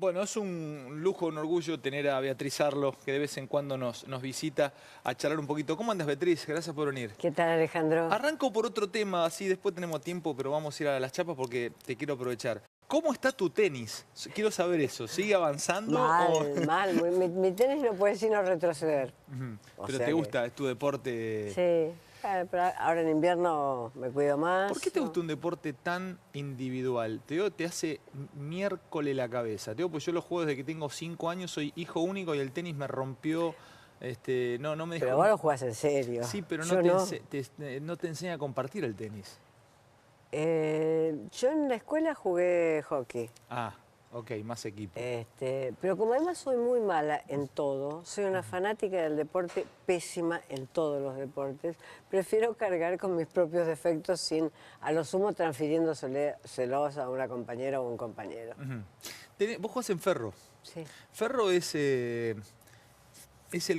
Bueno, es un lujo, un orgullo tener a Beatriz Arlo, que de vez en cuando nos visita a charlar un poquito. ¿Cómo andas, Beatriz? Gracias por venir. ¿Qué tal, Alejandro? Arranco por otro tema, así después tenemos tiempo, pero vamos a ir a las chapas porque te quiero aprovechar. ¿Cómo está tu tenis? Quiero saber eso. ¿Sigue avanzando? Mal. Mi tenis no puede sino retroceder. Pero te gusta, es tu deporte. Sí, pero ahora en invierno me cuido más. ¿Por qué te gusta un deporte tan individual? Te digo, te hace miércoles la cabeza. Te digo, pues yo lo juego desde que tengo 5 años, soy hijo único y el tenis me rompió. No me dejó. Pero vos lo jugás en serio. Sí, pero Yo no te enseña a compartir el tenis. Yo en la escuela jugué hockey. Ah, ok, más equipo. Pero como además soy muy mala en todo, soy una fanática del deporte, pésima en todos los deportes, prefiero cargar con mis propios defectos sin, a lo sumo, transfiriéndoselos a una compañera o un compañero. Vos jugás en Ferro. Sí. Ferro es el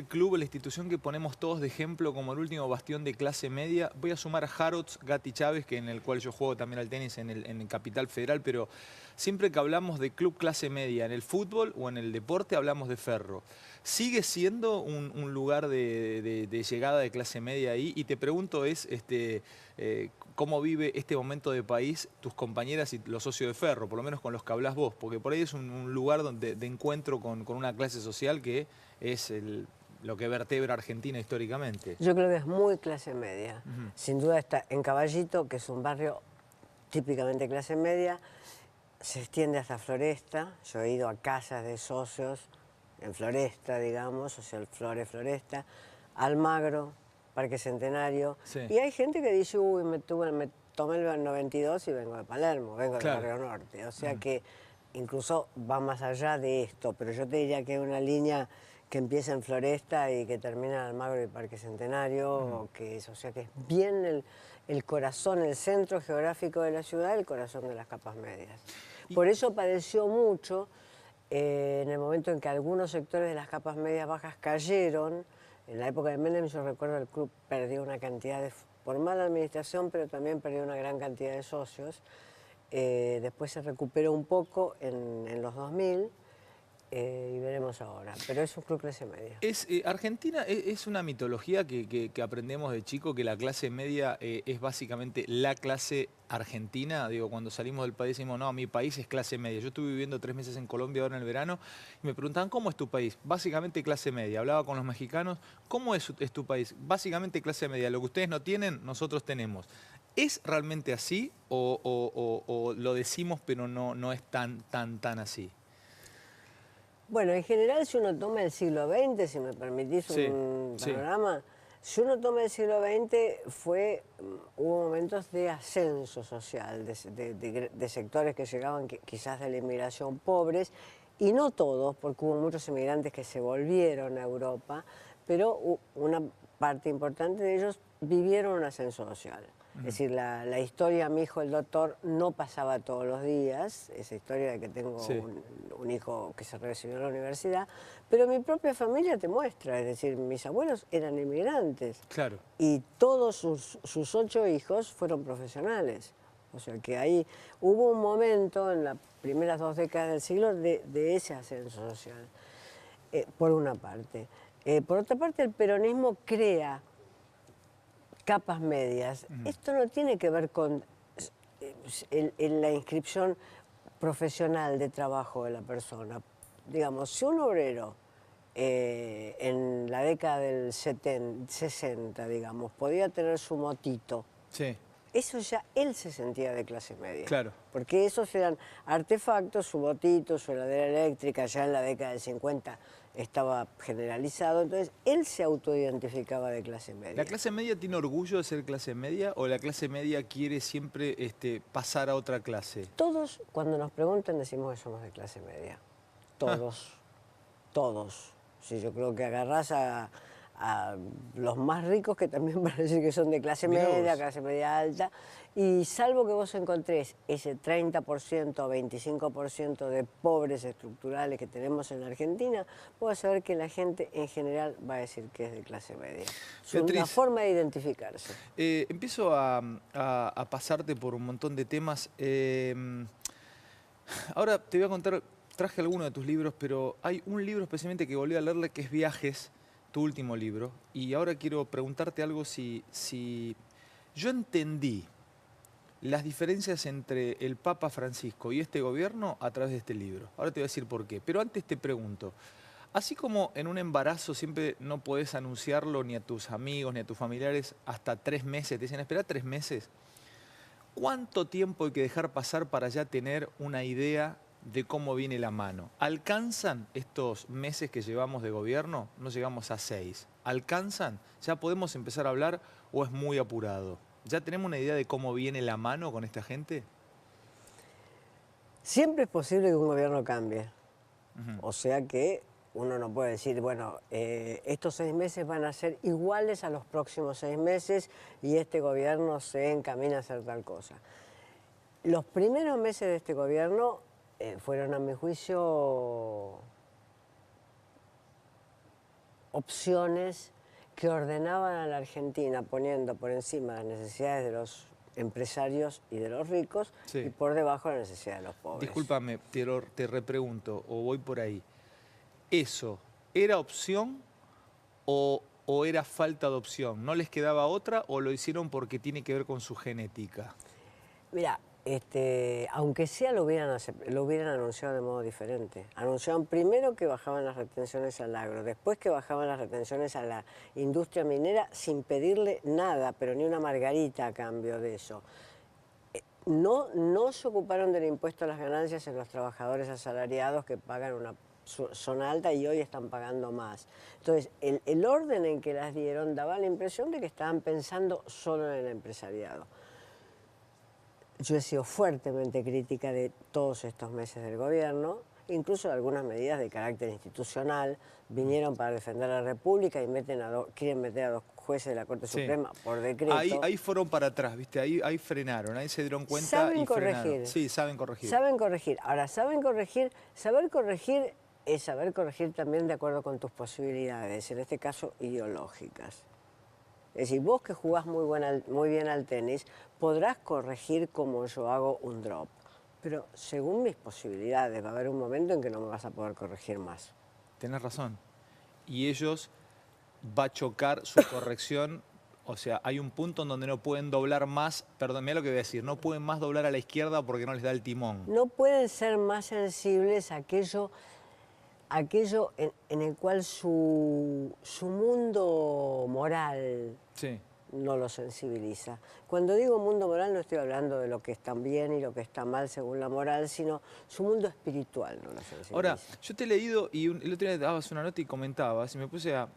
club, la institución que ponemos todos de ejemplo como el último bastión de clase media. Voy a sumar a Harrods, Gatti Chávez, en el cual yo juego también al tenis en el Capital Federal, pero siempre que hablamos de club clase media en el fútbol o en el deporte hablamos de Ferro. ¿Sigue siendo un lugar de llegada de clase media ahí? Y te pregunto ¿cómo vive este momento de país tus compañeras y los socios de Ferro, por lo menos con los que hablas vos? Porque por ahí es un lugar de encuentro con una clase social que es lo que vertebra Argentina históricamente. Yo creo que es muy clase media. Sin duda está en Caballito, que es un barrio típicamente clase media, se extiende hasta Floresta. Yo he ido a casas de socios en Floresta, digamos, o sea, el Floresta, Almagro, Parque Centenario. Sí. Y hay gente que dice, uy, me tomé el 92 y vengo de Palermo, vengo del Barrio Norte. O sea que incluso va más allá de esto, pero yo te diría que hay una línea que empieza en Floresta y que termina en Almagro y Parque Centenario, o sea que es bien el corazón, el centro geográfico de la ciudad, el corazón de las capas medias. Por eso padeció mucho en el momento en que algunos sectores de las capas medias bajas cayeron. En la época de Menem, yo recuerdo el club perdió una cantidad por mala administración, pero también perdió una gran cantidad de socios. Después se recuperó un poco en los 2000. Y veremos ahora, pero es un club clase media. Argentina es una mitología que aprendemos de chico, que la clase media es básicamente la clase argentina. Digo, cuando salimos del país decimos, no, mi país es clase media. Yo estuve viviendo 3 meses en Colombia ahora en el verano y me preguntaban, ¿cómo es tu país? Básicamente clase media. Hablaba con los mexicanos, ¿cómo es tu país? Básicamente clase media. Lo que ustedes no tienen, nosotros tenemos. ¿Es realmente así o lo decimos pero no es tan así? Bueno, en general, si uno toma el siglo XX, si me permitís un panorama, si uno toma el siglo XX, hubo momentos de ascenso social, de sectores que llegaban quizás de la inmigración pobres, y no todos, porque hubo muchos inmigrantes que se volvieron a Europa, pero una parte importante de ellos vivieron un ascenso social. Es decir, la historia, mi hijo el doctor, no pasaba todos los días, esa historia de que tengo un hijo que se recibió en la universidad, pero mi propia familia te muestra, es decir, mis abuelos eran inmigrantes. Claro. Y todos sus 8 hijos fueron profesionales. O sea que ahí hubo un momento en las primeras 2 décadas del siglo de ese ascenso social, por una parte. Por otra parte, el peronismo crea capas medias. Esto no tiene que ver con la inscripción profesional de trabajo de la persona. Digamos, si un obrero en la década del 60, digamos, podía tener su motito, eso ya él se sentía de clase media. Claro. Porque esos eran artefactos, su motito, su heladera eléctrica, ya en la década del 50 estaba generalizado, entonces él se autoidentificaba de clase media. ¿La clase media tiene orgullo de ser clase media o la clase media quiere siempre pasar a otra clase? Todos, cuando nos preguntan, decimos que somos de clase media. Todos. Todos. Sí, yo creo que agarrás a los más ricos, que también van a decir que son de clase media, clase media alta, y salvo que vos encontrés ese 30% o 25% de pobres estructurales que tenemos en la Argentina, vos vas a ver que la gente en general va a decir que es de clase media. Es una forma de identificarse. Empiezo a pasarte por un montón de temas. Ahora te voy a contar traje alguno de tus libros, pero hay un libro especialmente que volví a leerle que es Viajes, tu último libro. Y ahora quiero preguntarte algo si yo entendí las diferencias entre el Papa Francisco y este gobierno a través de este libro. Ahora te voy a decir por qué. Pero antes te pregunto, así como en un embarazo siempre no podés anunciarlo ni a tus amigos ni a tus familiares hasta 3 meses, te dicen, espera 3 meses, ¿cuánto tiempo hay que dejar pasar para ya tener una idea de cómo viene la mano? ¿Alcanzan estos meses que llevamos de gobierno? No llegamos a 6. ¿Alcanzan? ¿Ya podemos empezar a hablar o es muy apurado? ¿Ya tenemos una idea de cómo viene la mano con esta gente? Siempre es posible que un gobierno cambie. O sea que uno no puede decir, bueno, estos 6 meses van a ser iguales a los próximos 6 meses y este gobierno se encamina a hacer tal cosa. Los primeros meses de este gobierno fueron, a mi juicio, opciones que ordenaban a la Argentina poniendo por encima las necesidades de los empresarios y de los ricos y por debajo las necesidades de los pobres. Discúlpame, te repregunto, o voy por ahí. ¿Eso era opción o era falta de opción? ¿No les quedaba otra o lo hicieron porque tiene que ver con su genética? Mira, aunque sea lo hubieran anunciado de modo diferente. Anunciaron primero que bajaban las retenciones al agro, después que bajaban las retenciones a la industria minera sin pedirle nada, pero ni una margarita a cambio de eso. No se ocuparon del impuesto a las ganancias en los trabajadores asalariados que pagan una zona alta y hoy están pagando más. Entonces, el orden en que las dieron daba la impresión de que estaban pensando solo en el empresariado. Yo he sido fuertemente crítica de todos estos meses del gobierno, incluso de algunas medidas de carácter institucional. Vinieron para defender a la República y quieren meter a 2 jueces de la Corte Suprema por decreto. Ahí fueron para atrás, ¿viste? Ahí frenaron, ahí se dieron cuenta y frenaron. Sí, saben corregir. Saben corregir. Ahora, saber corregir es saber corregir también de acuerdo con tus posibilidades, en este caso ideológicas. Es decir, vos que jugás muy bien al tenis, podrás corregir como yo hago un drop. Pero según mis posibilidades, va a haber un momento en que no me vas a poder corregir más. Tenés razón. Y ellos va a chocar su corrección. O sea, hay un punto en donde no pueden doblar más, perdón, mira lo que voy a decir, no pueden más doblar a la izquierda porque no les da el timón. No pueden ser más sensibles a aquello en el cual su mundo moral no lo sensibiliza. Cuando digo mundo moral no estoy hablando de lo que está bien y lo que está mal según la moral, sino su mundo espiritual no lo sensibiliza. Ahora, yo te he leído y el otro día dabas una nota y comentabas, y me puse a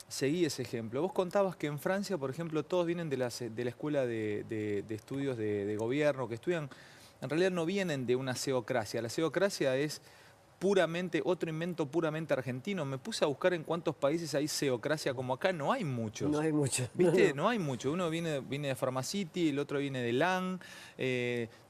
seguir ese ejemplo. Vos contabas que en Francia, por ejemplo, todos vienen de la escuela de estudios de gobierno, que estudian, en realidad no vienen de una ceocracia. La ceocracia es otro invento puramente argentino. Me puse a buscar en cuántos países hay ceocracia como acá. No hay muchos. No hay muchos. ¿Viste? No hay muchos. Uno viene de Pharmacity, el otro viene de LAN.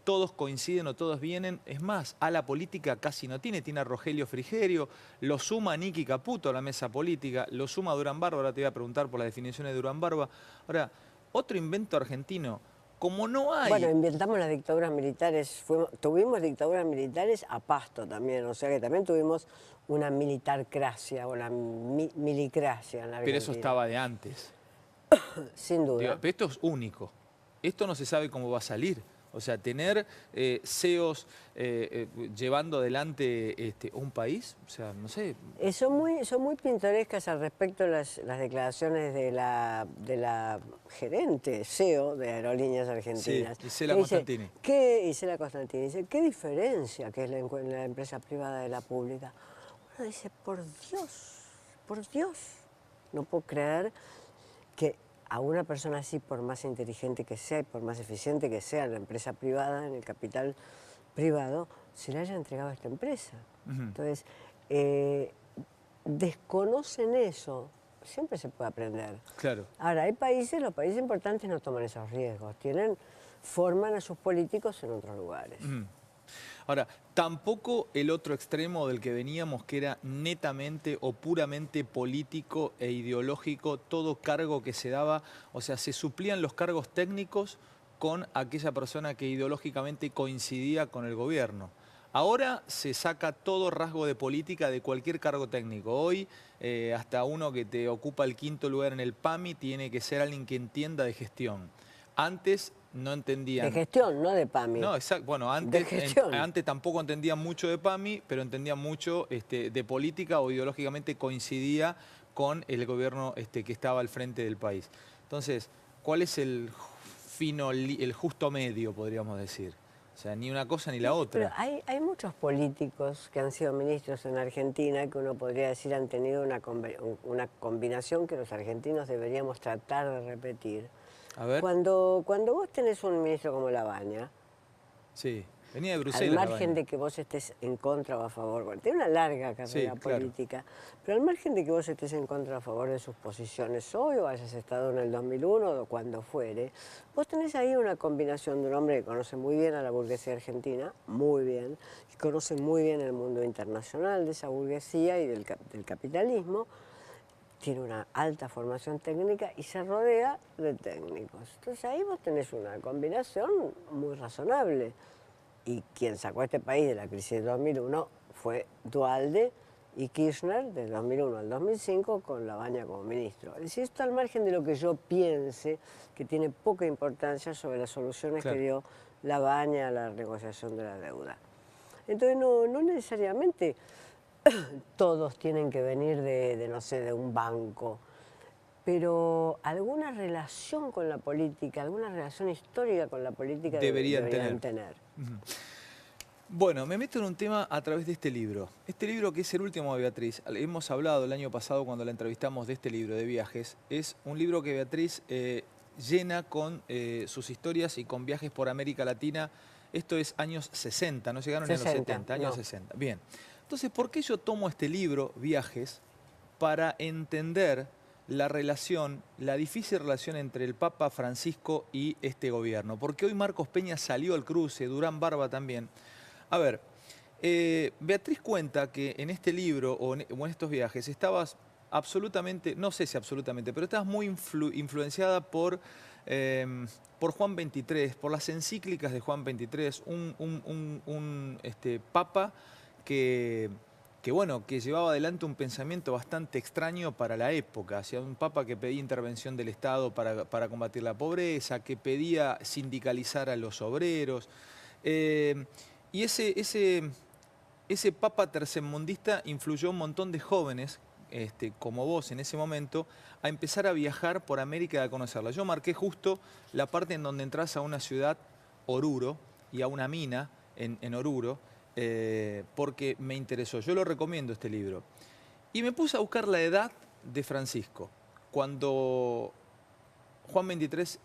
Todos coinciden o todos vienen. Es más, a la política casi no tiene. Tiene a Rogelio Frigerio. Lo suma Nicky Caputo a la mesa política. Lo suma Durán Barba. Ahora te voy a preguntar por las definiciones de Durán Barba. Ahora, otro invento argentino. Como no hay... Bueno, inventamos las dictaduras militares, tuvimos dictaduras militares a pasto también, o sea que también tuvimos una militarcracia o la milicracia en la Argentina. Pero eso estaba de antes. Sin duda. Digo, pero esto es único. Esto no se sabe cómo va a salir. O sea, tener CEOs llevando adelante un país, o sea, no sé. Son muy pintorescas al respecto las declaraciones de la gerente CEO de Aerolíneas Argentinas. Sí, Isela Costantini. Isela Costantini dice, ¿qué diferencia que es la empresa privada de la pública? Uno dice, por Dios, no puedo creer que a una persona así, por más inteligente que sea y por más eficiente que sea en la empresa privada, en el capital privado, se le haya entregado a esta empresa. Entonces, desconocen eso. Siempre se puede aprender. Claro. Ahora, los países importantes no toman esos riesgos. Forman a sus políticos en otros lugares. Ahora, tampoco el otro extremo del que veníamos, que era netamente o puramente político e ideológico, todo cargo que se daba, o sea, se suplían los cargos técnicos con aquella persona que ideológicamente coincidía con el gobierno. Ahora se saca todo rasgo de política de cualquier cargo técnico. Hoy, hasta uno que te ocupa el 5.º lugar en el PAMI tiene que ser alguien que entienda de gestión. Antes no entendían... De gestión, no de PAMI. No, exacto. Bueno, antes tampoco entendían mucho de PAMI, pero entendían mucho de política o ideológicamente coincidía con el gobierno que estaba al frente del país. Entonces, ¿cuál es el justo medio, podríamos decir? O sea, ni una cosa ni la otra. Pero hay muchos políticos que han sido ministros en Argentina que uno podría decir han tenido una combinación que los argentinos deberíamos tratar de repetir. A ver. Cuando vos tenés un ministro como Labaña, sí, venía de Bruselas. al margen de que vos estés en contra o a favor, bueno, tiene una larga carrera política, pero al margen de que vos estés en contra o a favor de sus posiciones hoy o hayas estado en el 2001 o cuando fuere, vos tenés ahí una combinación de un hombre que conoce muy bien a la burguesía argentina, muy bien, y conoce muy bien el mundo internacional de esa burguesía y del capitalismo, tiene una alta formación técnica y se rodea de técnicos. Entonces ahí vos tenés una combinación muy razonable. Y quien sacó a este país de la crisis de 2001 fue Duhalde y Kirchner del 2001 al 2005 con Labaña como ministro. Es decir, esto al margen de lo que yo piense, que tiene poca importancia sobre las soluciones que dio Labaña a la negociación de la deuda. Entonces no necesariamente todos tienen que venir no sé, de un banco, pero alguna relación con la política, alguna relación histórica con la política deberían tener. Bueno, me meto en un tema a través de este libro. Este libro, que es el último de Beatriz, hemos hablado el año pasado cuando la entrevistamos de este libro de viajes, es un libro que Beatriz llena con sus historias y con viajes por América Latina. Esto es años 60, no llegaron 60, en los 70, años 60. Bien. Entonces, ¿por qué yo tomo este libro, Viajes, para entender la relación, la difícil relación entre el Papa Francisco y este gobierno? Porque hoy Marcos Peña salió al cruce, Durán Barba también. A ver, Beatriz cuenta que en este libro o en estos viajes estabas absolutamente, no sé si absolutamente, pero estabas muy influenciada por Juan XXIII, por las encíclicas de Juan XXIII, un papa que llevaba adelante un pensamiento bastante extraño para la época. O sea, un papa que pedía intervención del Estado para combatir la pobreza, que pedía sindicalizar a los obreros. Y ese papa tercermundista influyó a un montón de jóvenes, como vos en ese momento, a empezar a viajar por América y a conocerla. Yo marqué justo la parte en donde entras a una ciudad, Oruro, y a una mina en Oruro, porque me interesó. Yo lo recomiendo este libro. Y me puse a buscar la edad de Francisco, cuando Juan XXIII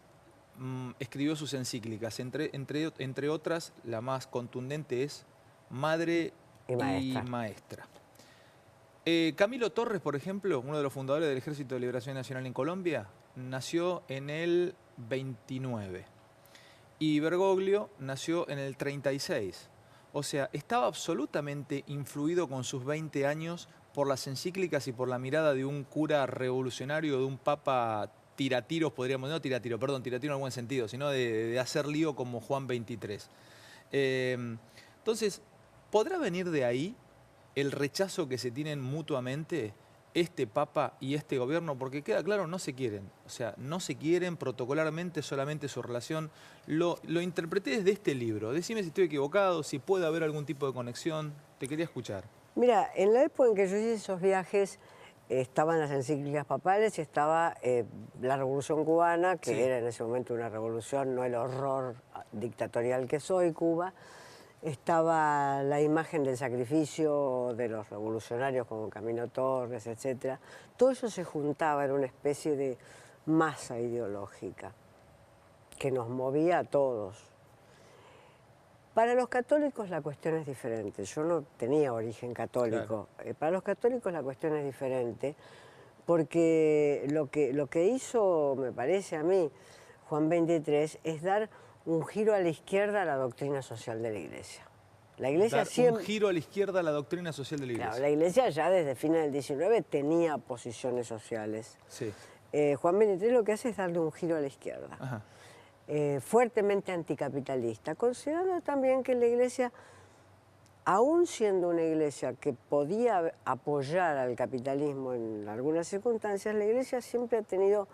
escribió sus encíclicas. Entre otras, la más contundente es Madre y Maestra. Camilo Torres, por ejemplo, uno de los fundadores del Ejército de Liberación Nacional en Colombia, nació en el 29. Y Bergoglio nació en el 36. O sea, estaba absolutamente influido con sus 20 años por las encíclicas y por la mirada de un cura revolucionario, de un papa tiratiros, podríamos, no tiratiro, perdón, tiratiro en buen sentido, sino de hacer lío como Juan XXIII. Entonces, ¿podrá venir de ahí el rechazo que se tienen mutuamente este papa y este gobierno? Porque queda claro, no se quieren. O sea, no se quieren protocolarmente, solamente su relación. Lo interpreté desde este libro. Decime si estoy equivocado, si puede haber algún tipo de conexión. Te quería escuchar. Mira, en la época en que yo hice esos viajes, estaban las encíclicas papales y estaba la Revolución Cubana, que era en ese momento una revolución, no el horror dictatorial que es hoy Cuba. Estaba la imagen del sacrificio de los revolucionarios como Camilo Torres, etc. Todo eso se juntaba en una especie de masa ideológica que nos movía a todos. Para los católicos la cuestión es diferente. Yo no tenía origen católico. Claro. Para los católicos la cuestión es diferente porque lo que hizo, me parece a mí, Juan XXIII es dar un giro a la izquierda a la doctrina social de la Iglesia. La Iglesia un giro a la izquierda a la doctrina social de la Iglesia. Claro, la Iglesia ya desde fines del 19 tenía posiciones sociales. Sí. Juan XXIII lo que hace es darle un giro a la izquierda. Ajá. Fuertemente anticapitalista, considerando también que la Iglesia aún siendo una iglesia que podía apoyar al capitalismo en algunas circunstancias, la iglesia siempre ha tenido,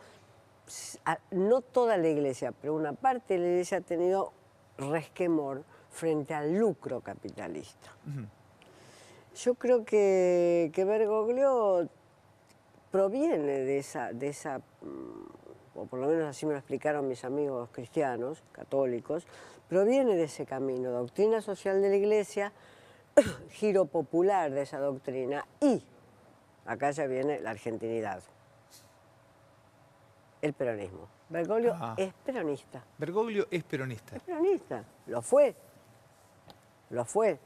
no toda la iglesia, pero una parte de la iglesia ha tenido resquemor frente al lucro capitalista. Yo creo que Bergoglio proviene de esa, o por lo menos así me lo explicaron mis amigos cristianos, católicos, proviene de ese camino, doctrina social de la iglesia, giro popular de esa doctrina y, acá ya viene la argentinidad, el peronismo. Bergoglio es peronista. Bergoglio es peronista. Es peronista, lo fue, lo fue.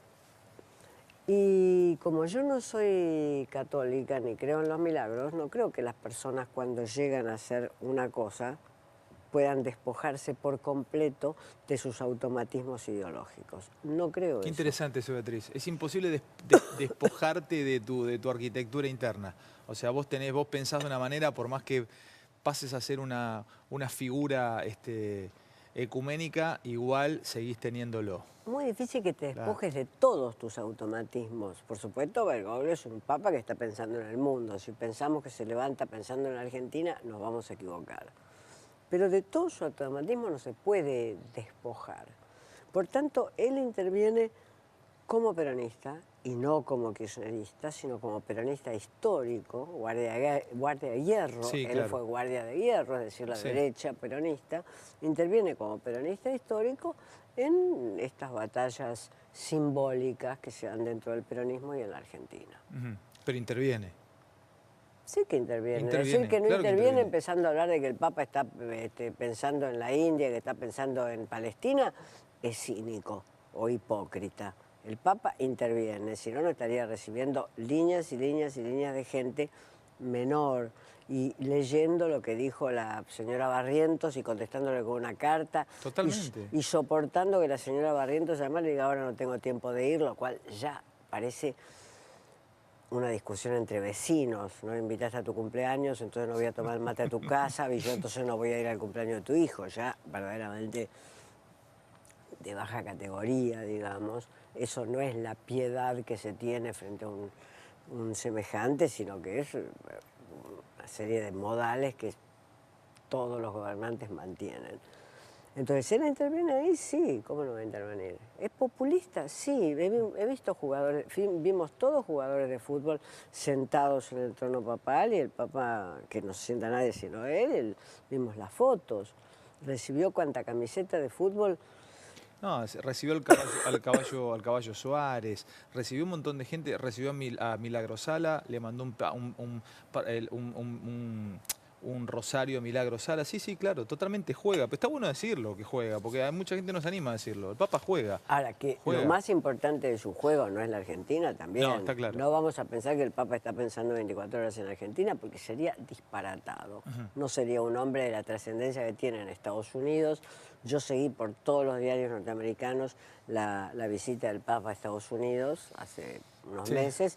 Y como yo no soy católica ni creo en los milagros, no creo que las personas cuando llegan a hacer una cosa puedan despojarse por completo de sus automatismos ideológicos. No creo eso. Qué interesante eso, Beatriz. Es imposible despojarte de tu arquitectura interna. O sea, vos pensás de una manera, por más que pases a ser una figura ecuménica, igual seguís teniéndolo. Muy difícil que te despojes de todos tus automatismos. Por supuesto, Bergoglio es un papa que está pensando en el mundo. Si pensamos que se levanta pensando en la Argentina, nos vamos a equivocar. Pero de todo su automatismo no se puede despojar. Por tanto, él interviene como peronista, y no como kirchnerista, sino como peronista histórico, guardia de hierro. Sí, él claro. fue guardia de hierro, es decir, la derecha peronista, interviene como peronista histórico en estas batallas simbólicas que se dan dentro del peronismo y en la Argentina. Pero interviene. Sí que interviene. Decir que no claro interviene empezando a hablar de que el Papa está pensando en la India, que está pensando en Palestina, es cínico o hipócrita. El Papa interviene, si no, no estaría recibiendo líneas y líneas y líneas de gente menor y leyendo lo que dijo la señora Barrientos y contestándole con una carta. Totalmente. Y soportando que la señora Barrientos además le diga ahora no tengo tiempo de ir, lo cual ya parece una discusión entre vecinos. No invitaste a tu cumpleaños, entonces no voy a tomar mate a tu casa y yo entonces no voy a ir al cumpleaños de tu hijo. Ya verdaderamente de baja categoría, digamos. Eso no es la piedad que se tiene frente a un semejante, sino que es una serie de modales que todos los gobernantes mantienen. Entonces, ¿él interviene ahí? Sí, ¿cómo no va a intervenir? ¿Es populista? Sí, he visto jugadores, vimos todos jugadores de fútbol sentados en el trono papal y el Papa, que no se sienta nadie sino él, vimos las fotos. Recibió cuanta camiseta de fútbol. No, recibió al caballo Suárez, recibió un montón de gente, recibió a Milagrosala, le mandó un rosario a Milagrosala. Sí, sí, claro, totalmente juega. Pero está bueno decirlo que juega, porque hay mucha gente no se anima a decirlo. El Papa juega. Ahora, que juega. Lo más importante de su juego no es la Argentina también. No, está claro. No vamos a pensar que el Papa está pensando 24 horas en Argentina, porque sería disparatado. No sería un hombre de la trascendencia que tiene en Estados Unidos. Yo seguí por todos los diarios norteamericanos la visita del Papa a Estados Unidos hace unos meses.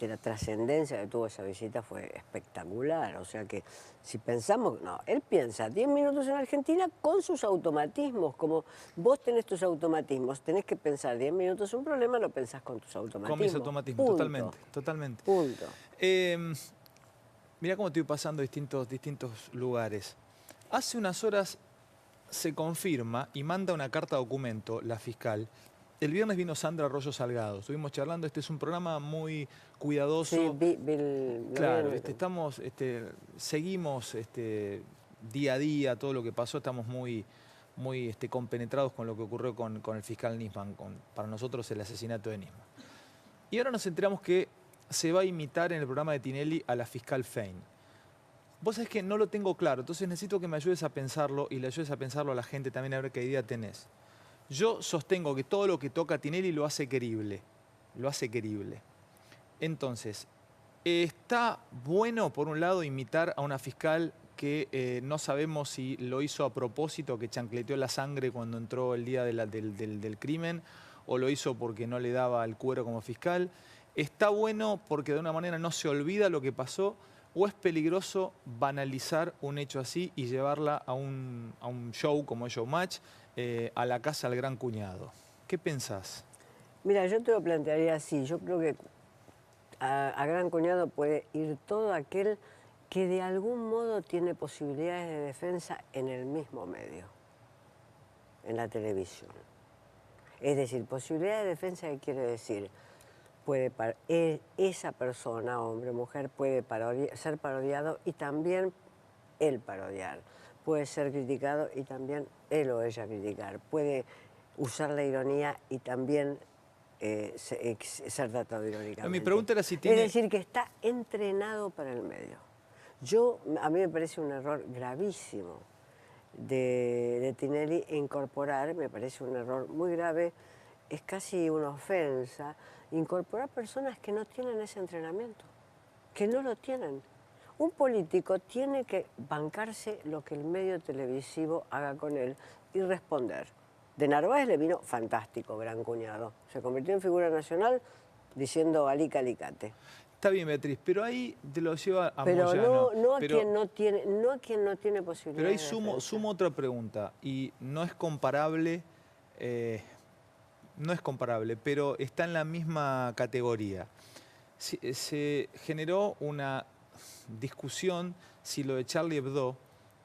La trascendencia que tuvo esa visita fue espectacular. O sea que si pensamos, no, él piensa 10 minutos en Argentina con sus automatismos. Como vos tenés tus automatismos, tenés que pensar 10 minutos un problema, lo pensás con tus automatismos. Con mis automatismos, totalmente, totalmente. Punto. Mirá cómo estoy pasando distintos lugares. Hace unas horas se confirma y manda una carta documento la fiscal. El viernes vino Sandra Arroyo Salgado, estuvimos charlando, este es un programa muy cuidadoso. Sí, claro, seguimos día a día todo lo que pasó, estamos muy compenetrados con lo que ocurrió con el fiscal Nisman, para nosotros el asesinato de Nisman. Y ahora nos enteramos que se va a imitar en el programa de Tinelli a la fiscal Fein. Vos sabés que no lo tengo claro, entonces necesito que me ayudes a pensarlo y le ayudes a pensarlo a la gente también a ver qué idea tenés. Yo sostengo que todo lo que toca Tinelli lo hace querible. Lo hace querible. Entonces, está bueno, por un lado, imitar a una fiscal que no sabemos si lo hizo a propósito, que chancleteó la sangre cuando entró el día del crimen, o lo hizo porque no le daba el cuero como fiscal. Está bueno porque de una manera no se olvida lo que pasó, o es peligroso banalizar un hecho así y llevarla a un show como es Showmatch, a la casa del gran cuñado. ¿Qué pensás? Mira, yo te lo plantearía así. Yo creo que a gran cuñado puede ir todo aquel que de algún modo tiene posibilidades de defensa en el mismo medio, en la televisión. Es decir, posibilidad de defensa, ¿qué quiere decir? Esa persona, hombre o mujer, puede ser parodiado y también él parodiar. Puede ser criticado y también él o ella criticar. Puede usar la ironía y también ser tratado irónicamente. Mi pregunta era si tiene... Es decir, que está entrenado para el medio. A mí me parece un error gravísimo de Tinelli incorporar, me parece un error muy grave, es casi una ofensa, incorporar personas que no tienen ese entrenamiento, que no lo tienen. Un político tiene que bancarse lo que el medio televisivo haga con él y responder. De Narváez le vino fantástico, gran cuñado. Se convirtió en figura nacional diciendo alica alicate. Está bien, Beatriz, pero ahí te lo lleva a pero Moyano. No a quien no tiene posibilidades. Pero ahí sumo otra pregunta, y no es comparable, pero está en la misma categoría. Se generó una discusión si lo de Charlie Hebdo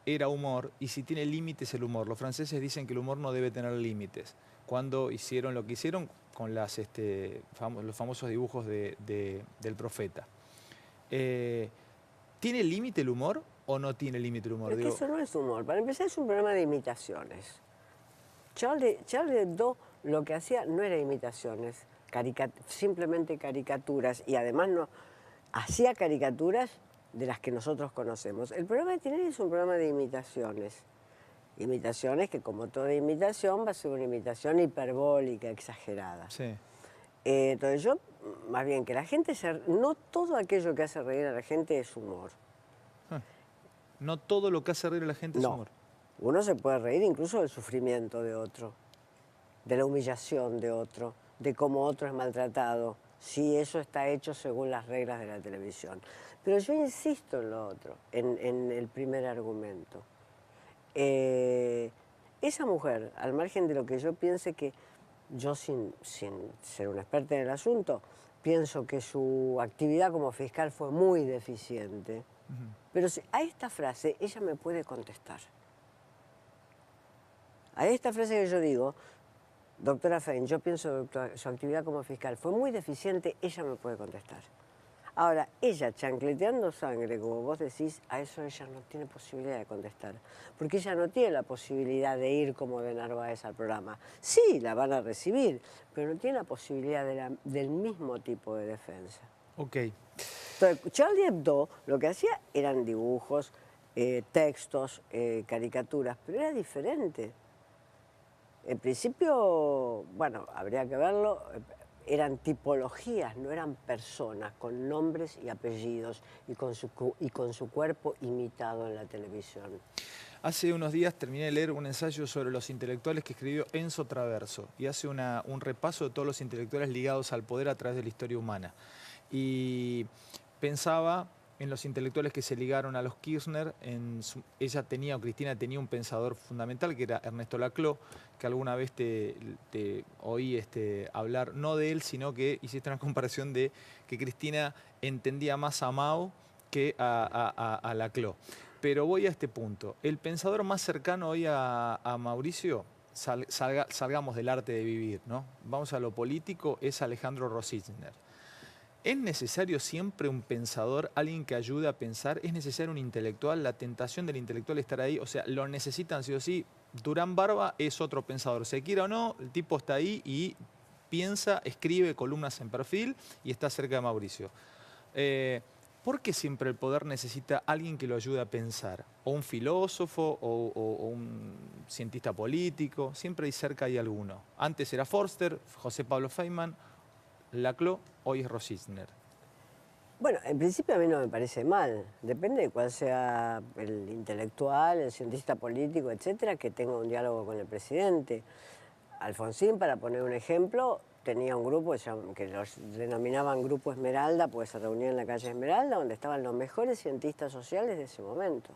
era humor y si tiene límites el humor. Los franceses dicen que el humor no debe tener límites. Cuando hicieron lo que hicieron con los famosos dibujos del profeta. ¿Tiene límite el humor o no tiene límite el humor? Es que eso no es humor. Para empezar, es un programa de imitaciones. Charlie Hebdo lo que hacía no era imitaciones, simplemente caricaturas, y además no hacía caricaturas de las que nosotros conocemos. El programa de Tinelli es un programa de imitaciones. Imitaciones que, como toda imitación, va a ser una imitación hiperbólica, exagerada. Sí. Entonces yo, más bien, que la gente no todo aquello que hace reír a la gente es humor. No todo lo que hace reír a la gente es humor. Uno se puede reír incluso del sufrimiento de otro, de la humillación de otro, de cómo otro es maltratado, si eso está hecho según las reglas de la televisión. Pero yo insisto en lo otro, en el primer argumento. Esa mujer, al margen de lo que yo piense que yo sin ser una experta en el asunto, pienso que su actividad como fiscal fue muy deficiente. Pero a esta frase ella me puede contestar. A esta frase que yo digo, doctora Fein, yo pienso que su actividad como fiscal fue muy deficiente, ella me puede contestar. Ahora, ella chancleteando sangre, como vos decís, a eso ella no tiene posibilidad de contestar. Porque ella no tiene la posibilidad de ir como de Narváez al programa. Sí, la van a recibir, pero no tiene la posibilidad del mismo tipo de defensa. Ok. Entonces, Charlie Hebdo lo que hacía eran dibujos, textos, caricaturas, pero era diferente. En principio, bueno, habría que verlo, eran tipologías, no eran personas con nombres y apellidos y con su cuerpo imitado en la televisión. Hace unos días terminé de leer un ensayo sobre los intelectuales que escribió Enzo Traverso y hace un repaso de todos los intelectuales ligados al poder a través de la historia humana. Y pensaba en los intelectuales que se ligaron a los Kirchner. Cristina tenía un pensador fundamental que era Ernesto Laclau, que alguna vez te oí hablar, no de él, sino que hiciste una comparación de que Cristina entendía más a Mao que a Laclau. Pero voy a este punto. El pensador más cercano hoy a Mauricio, salgamos del arte de vivir, ¿no? Vamos a lo político, es Alejandro Rosichner. ¿Es necesario siempre un pensador, alguien que ayude a pensar? ¿Es necesario un intelectual? ¿La tentación del intelectual estar ahí? O sea, ¿lo necesitan sí o sí? Durán Barba es otro pensador. Se quiera o no, el tipo está ahí y piensa, escribe columnas en Perfil y está cerca de Mauricio. ¿Por qué siempre el poder necesita alguien que lo ayude a pensar? ¿O un filósofo o un cientista político? Siempre ahí cerca hay alguno. Antes era Forster, José Pablo Feynman, Laclau, hoy es Rosichner. Bueno, en principio a mí no me parece mal. Depende de cuál sea el intelectual, el cientista político, etcétera, que tenga un diálogo con el presidente. Alfonsín, para poner un ejemplo, tenía un grupo que los denominaban Grupo Esmeralda, pues se reunía en la calle Esmeralda, donde estaban los mejores cientistas sociales de ese momento.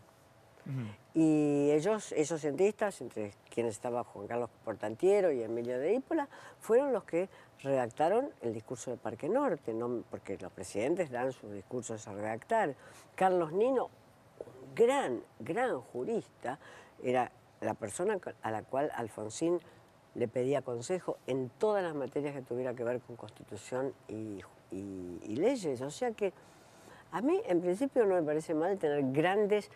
Y esos cientistas, entre quienes estaba Juan Carlos Portantiero y Emilio de Ípola, fueron los que redactaron el discurso de Parque Norte, ¿no? Porque los presidentes dan sus discursos a redactar. Carlos Nino, un gran jurista, era la persona a la cual Alfonsín le pedía consejo en todas las materias que tuviera que ver con Constitución y leyes. O sea que a mí, en principio, no me parece mal tener grandes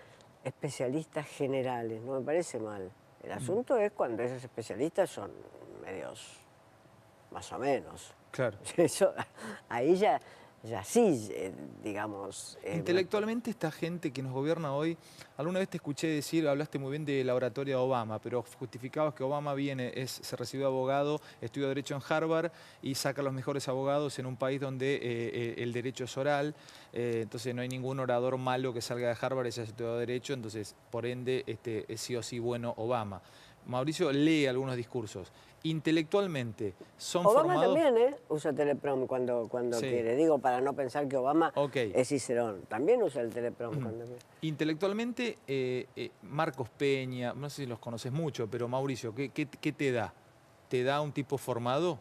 especialistas generales, no me parece mal. El asunto es cuando esos especialistas son medios más o menos. Claro. Eso, ahí ya sí, digamos... Intelectualmente esta gente que nos gobierna hoy, alguna vez te escuché decir, hablaste muy bien de la oratoria de Obama, pero justificabas que Obama se recibió abogado, estudió Derecho en Harvard y saca los mejores abogados en un país donde el derecho es oral, entonces no hay ningún orador malo que salga de Harvard y se haya estudiado Derecho, entonces por ende es sí o sí bueno Obama. Mauricio lee algunos discursos. Intelectualmente, ¿son Obama formados? también usa Teleprom cuando Sí. quiere. Digo, para no pensar que Obama Ok. es Cicerón. También usa el Teleprom cuando quiere. Intelectualmente, Marcos Peña, no sé si los conoces mucho, pero Mauricio, ¿qué te da? ¿Te da un tipo formado?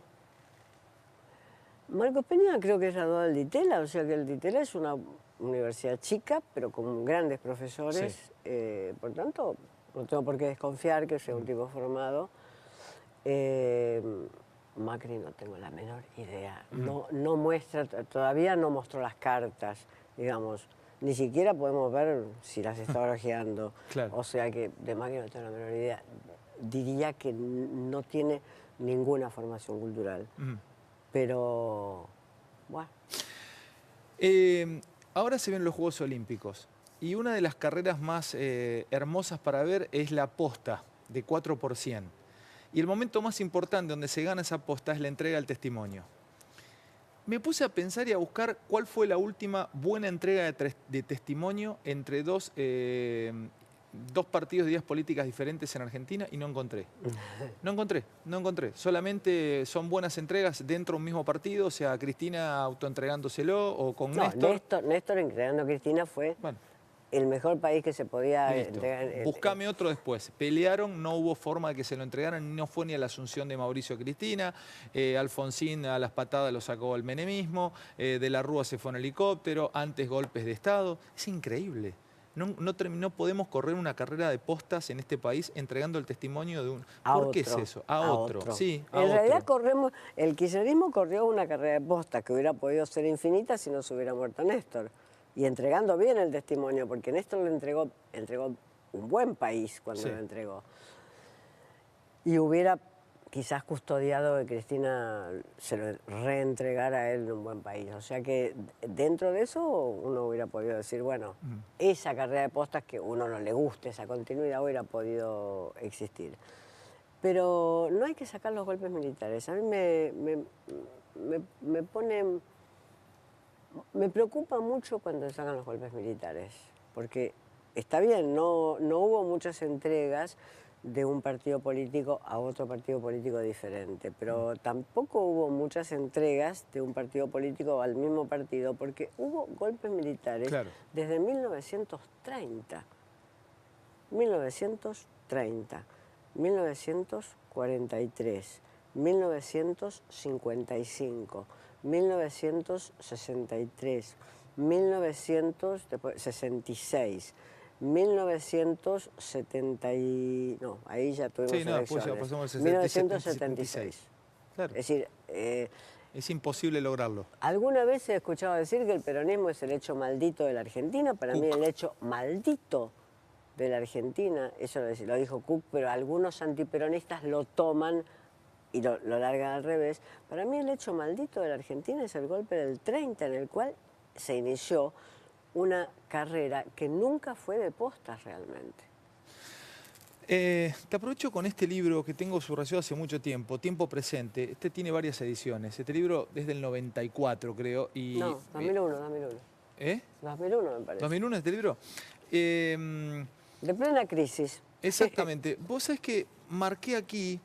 Marcos Peña creo que es graduado del Ditela, o sea que el Ditela es una universidad chica, pero con grandes profesores. Sí. Por tanto, no tengo por qué desconfiar que sea un tipo formado. Macri no tengo la menor idea. No muestra, todavía no mostró las cartas, digamos. Ni siquiera podemos ver si las está barajeando. Claro. O sea que de Macri no tengo la menor idea. Diría que no tiene ninguna formación cultural. Pero, bueno. Ahora se ven los Juegos Olímpicos y una de las carreras más hermosas para ver es la posta de 4x100. Y el momento más importante donde se gana esa posta es la entrega del testimonio. Me puse a pensar y a buscar cuál fue la última buena entrega de testimonio entre dos partidos de ideas políticas diferentes en Argentina y no encontré. No encontré. Solamente son buenas entregas dentro de un mismo partido, o sea, Cristina autoentregándoselo o con Néstor. Néstor entregando a Cristina fue el mejor país que se podía entregar. Buscame otro después. Pelearon, no hubo forma de que se lo entregaran, no fue ni a la asunción de Mauricio a Cristina, Alfonsín a las patadas lo sacó al menemismo, de la Rúa se fue en helicóptero, antes golpes de Estado. Es increíble. No podemos correr una carrera de postas en este país entregando el testimonio de un... ¿Por qué es eso? A otro. Sí, a en realidad otro. el kirchnerismo corrió una carrera de postas que hubiera podido ser infinita si no se hubiera muerto Néstor. Y entregando bien el testimonio, porque Néstor le entregó un buen país cuando lo entregó. Y hubiera quizás custodiado que Cristina se lo reentregara a él en un buen país. O sea que dentro de eso uno hubiera podido decir, bueno, esa carrera de postas que a uno no le guste, esa continuidad hubiera podido existir. Pero no hay que sacar los golpes militares. A mí me preocupa mucho cuando sacan los golpes militares, porque está bien, no hubo muchas entregas de un partido político a otro partido político diferente, pero tampoco hubo muchas entregas de un partido político al mismo partido, porque hubo golpes militares desde 1930, 1943, 1955, 1963, 1966, 1970 no, ahí ya tuvimos elecciones. Pues ya pasamos el 1976. Claro. Es decir, es imposible lograrlo. Alguna vez he escuchado decir que el peronismo es el hecho maldito de la Argentina. Para mí el hecho maldito de la Argentina, eso lo dijo Cook, pero algunos antiperonistas lo toman y lo largan al revés. Para mí el hecho maldito de la Argentina es el golpe del 30, en el cual se inició una carrera que nunca fue de postas realmente. Te aprovecho con este libro que tengo subrayado hace mucho tiempo, Tiempo Presente. Este tiene varias ediciones. Este libro es del 94, creo. Y, no, 2001. 2001 me parece. ¿2001 este libro? De plena crisis. Exactamente. Vos sabés que marqué aquí,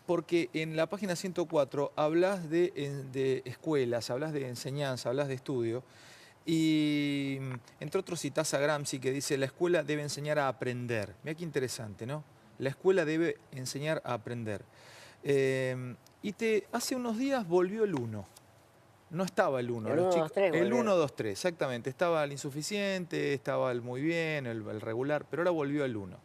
porque en la página 104 hablas de escuelas, hablas de enseñanza, hablas de estudio. Y entre otros citás a Gramsci que dice, la escuela debe enseñar a aprender. Mira qué interesante, ¿no? La escuela debe enseñar a aprender. Hace unos días volvió el 1. No estaba el 1. El 1, 2, 3 El volvió. 1, 2, 3, exactamente. Estaba el insuficiente, estaba el muy bien, el regular, pero ahora volvió el 1.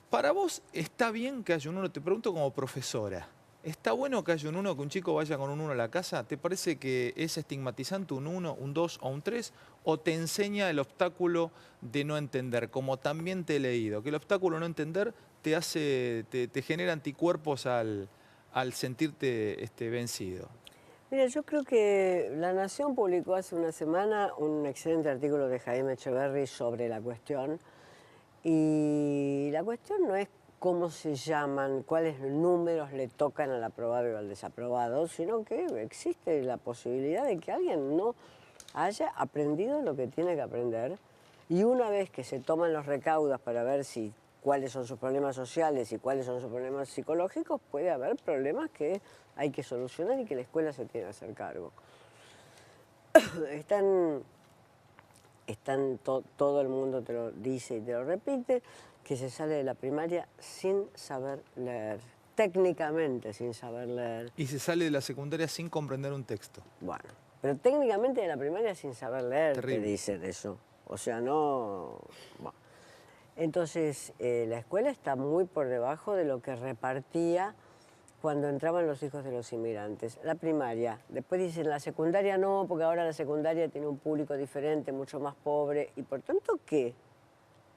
¿Para vos está bien que haya un 1? Te pregunto como profesora. ¿Está bueno que haya un 1, que un chico vaya con un 1 a la casa? ¿Te parece que es estigmatizante un 1, un 2 o un 3? ¿O te enseña el obstáculo de no entender? Como también te he leído, que el obstáculo de no entender te genera anticuerpos al sentirte vencido. Mira, yo creo que La Nación publicó hace una semana un excelente artículo de Jaime Echeverry sobre la cuestión. Y la cuestión no es cómo se llaman, cuáles números le tocan al aprobado y al desaprobado, sino que existe la posibilidad de que alguien no haya aprendido lo que tiene que aprender. Y una vez que se toman los recaudos para ver cuáles son sus problemas sociales y cuáles son sus problemas psicológicos, puede haber problemas que hay que solucionar y que la escuela se tiene que hacer cargo. Todo el mundo te lo dice y te lo repite, que se sale de la primaria sin saber leer, técnicamente sin saber leer. Y se sale de la secundaria sin comprender un texto. Bueno, pero técnicamente de la primaria sin saber leer, Terrible. te dicen eso. O sea, no... Bueno. Entonces, la escuela está muy por debajo de lo que repartía cuando entraban los hijos de los inmigrantes. La primaria, después dicen la secundaria no, porque ahora la secundaria tiene un público diferente, mucho más pobre, y por tanto, ¿qué?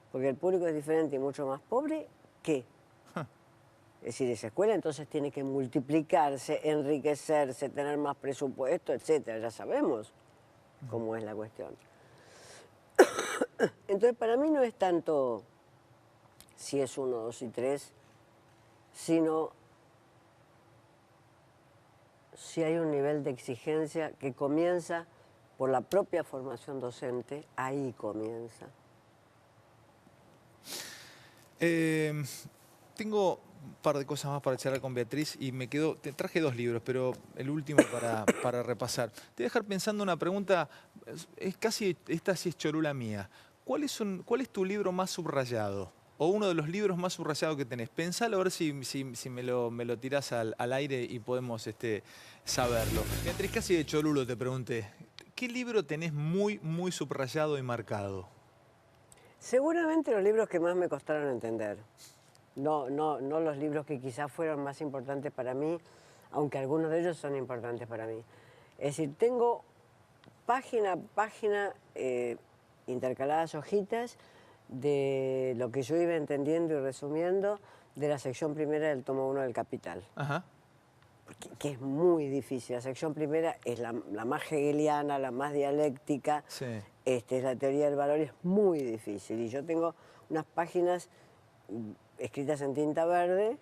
Porque el público es diferente y mucho más pobre, ¿qué? Es decir, esa escuela entonces tiene que multiplicarse, enriquecerse, tener más presupuesto, etcétera. Ya sabemos cómo es la cuestión. Entonces, para mí no es tanto si es 1, 2 y 3, sino si hay un nivel de exigencia que comienza por la propia formación docente, ahí comienza. Tengo un par de cosas más para charlar con Beatriz y te traje 2 libros, pero el último para repasar. Te voy a dejar pensando una pregunta, esta sí es chorula mía. ¿Cuál es tu libro más subrayado? O uno de los libros más subrayados que tenés. Pensalo a ver si me lo tirás al aire y podemos saberlo. Beatriz, casi de cholulo te pregunté. ¿Qué libro tenés muy, muy subrayado y marcado? Seguramente los libros que más me costaron entender. No los libros que quizás fueron más importantes para mí, aunque algunos de ellos son importantes para mí. Es decir, tengo página a página, intercaladas hojitas, de lo que yo iba entendiendo y resumiendo de la sección primera del tomo 1 del Capital. Ajá. Que es muy difícil. La sección primera es la más hegeliana, la más dialéctica, Sí. Es la teoría del valor, es muy difícil. Y yo tengo unas páginas escritas en tinta verde,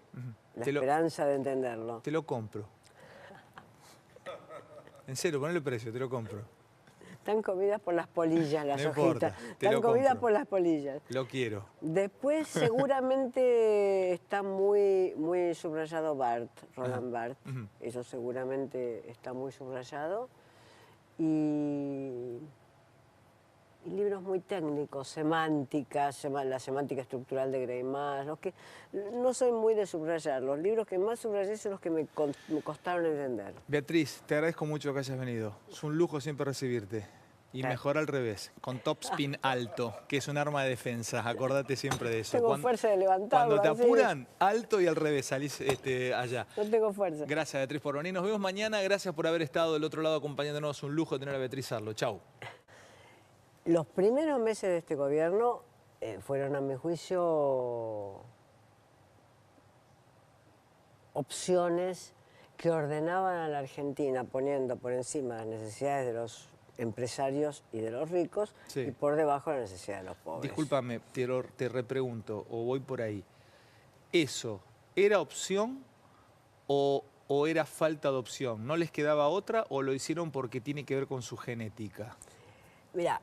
la esperanza de entenderlo. Te lo compro. En serio, ponle precio, te lo compro. Están comidas por las polillas las no hojitas. Importa, Están comidas por las polillas. Lo quiero. Después seguramente está muy, muy subrayado Roland Barthes. Eso seguramente está muy subrayado. Y libros muy técnicos, semánticas, la semántica estructural de Greimas, los que no soy muy de subrayar. Los libros que más subrayé son los que me costaron entender. Beatriz, te agradezco mucho que hayas venido. Es un lujo siempre recibirte. Y mejor al revés, con topspin alto, que es un arma de defensa. Acordate siempre de eso. Tengo fuerza de levantarlo. Cuando te apuran, alto y al revés, salís allá. No tengo fuerza. Gracias, Beatriz, por venir. Nos vemos mañana. Gracias por haber estado del otro lado acompañándonos. Un lujo tener a Beatriz Arlo. Chau. Los primeros meses de este gobierno fueron, a mi juicio, opciones que ordenaban a la Argentina poniendo por encima las necesidades de los empresarios y de los ricos, sí, y por debajo la necesidad de los pobres. Discúlpame, te repregunto, o voy por ahí. ¿Eso era opción o era falta de opción? ¿No les quedaba otra o lo hicieron porque tiene que ver con su genética? Mira,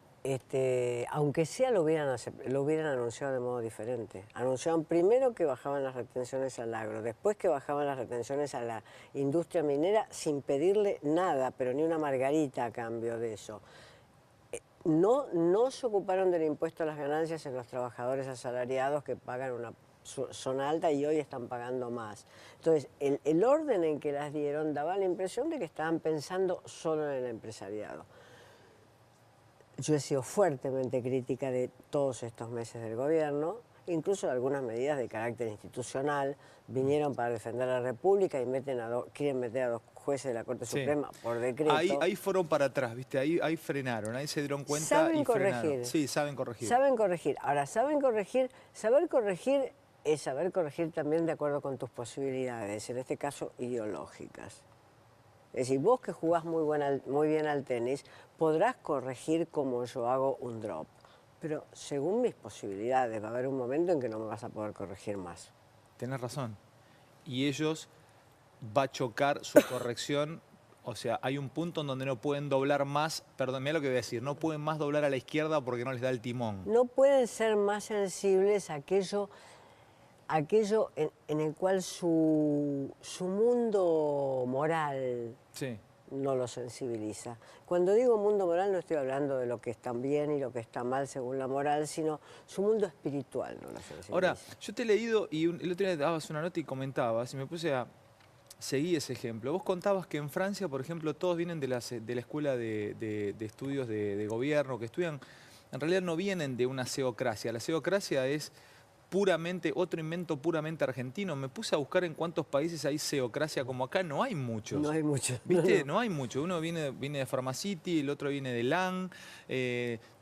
aunque sea lo hubieran anunciado de modo diferente. Anunciaron primero que bajaban las retenciones al agro, después que bajaban las retenciones a la industria minera sin pedirle nada, pero ni una margarita a cambio de eso. no se ocuparon del impuesto a las ganancias en los trabajadores asalariados que pagan una zona alta y hoy están pagando más. Entonces, el orden en que las dieron daba la impresión de que estaban pensando solo en el empresariado. Yo he sido fuertemente crítica de todos estos meses del gobierno, incluso de algunas medidas de carácter institucional. Vinieron para defender a la República y quieren meter a los jueces de la Corte Suprema por decreto. Ahí fueron para atrás, ¿viste? Ahí frenaron, ahí se dieron cuenta y frenaron. Sí, saben corregir. Saben corregir. Ahora, saber corregir es saber corregir también de acuerdo con tus posibilidades, en este caso ideológicas. Es decir, vos que jugás muy bien al tenis, podrás corregir como yo hago un drop. Pero según mis posibilidades, va a haber un momento en que no me vas a poder corregir más. Tenés razón. Y ellos va a chocar su corrección. O sea, hay un punto en donde no pueden doblar más, perdón, mira lo que voy a decir, no pueden más doblar a la izquierda porque no les da el timón. No pueden ser más sensibles a aquello en el cual su mundo moral no lo sensibiliza. Cuando digo mundo moral no estoy hablando de lo que está bien y lo que está mal según la moral, sino su mundo espiritual no lo sensibiliza. Ahora, yo te he leído y el otro día dabas una nota y comentabas, y me puse a seguir ese ejemplo. Vos contabas que en Francia, por ejemplo, todos vienen de la escuela de estudios de gobierno, que estudian, en realidad no vienen de una seocracia. La seocracia es puramente, otro invento puramente argentino. Me puse a buscar en cuántos países hay seocracia como acá. No hay muchos. No hay muchos. ¿Viste? No hay muchos. Uno viene de Pharmacity, el otro viene de LAN.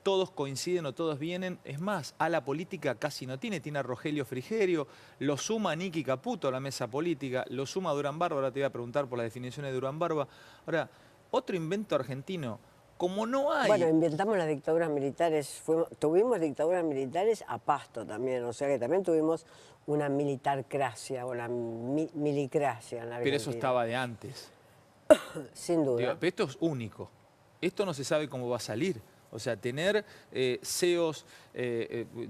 Todos coinciden o todos vienen. Es más, a la política casi no tiene. Tiene a Rogelio Frigerio. Lo suma Nicky Caputo a la mesa política. Lo suma Durán Barba. Ahora te voy a preguntar por las definiciones de Durán Barba. Ahora, otro invento argentino. Como no hay... Bueno, inventamos las dictaduras militares, tuvimos dictaduras militares a pasto también, o sea que también tuvimos una militarcracia o la milicracia en la Argentina. Pero eso estaba de antes. Sin duda. Digo, pero esto es único. Esto no se sabe cómo va a salir. O sea, tener CEOs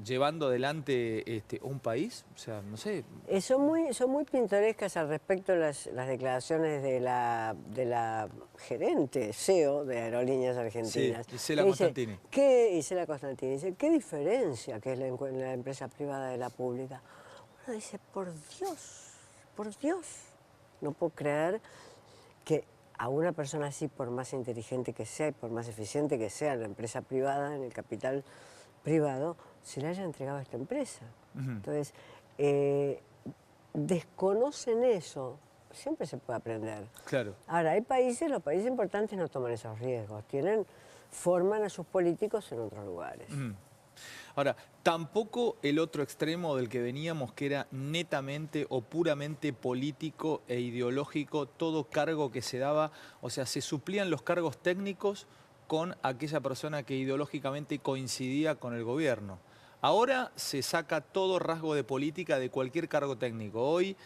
llevando adelante un país, o sea, no sé. Son muy pintorescas al respecto las declaraciones de la gerente CEO de Aerolíneas Argentinas. Sí, Isela Costantini. Isela Costantini dice, ¿qué diferencia que es la empresa privada de la pública? Uno dice, por Dios, no puedo creer que a una persona así, por más inteligente que sea y por más eficiente que sea en la empresa privada, en el capital privado, se le haya entregado a esta empresa. Entonces, desconocen eso. Siempre se puede aprender. Claro. Ahora, los países importantes no toman esos riesgos. Forman a sus políticos en otros lugares. Ahora, tampoco el otro extremo del que veníamos, que era netamente o puramente político e ideológico, todo cargo que se daba, o sea, se suplían los cargos técnicos con aquella persona que ideológicamente coincidía con el gobierno. Ahora se saca todo rasgo de política de cualquier cargo técnico. Hoy,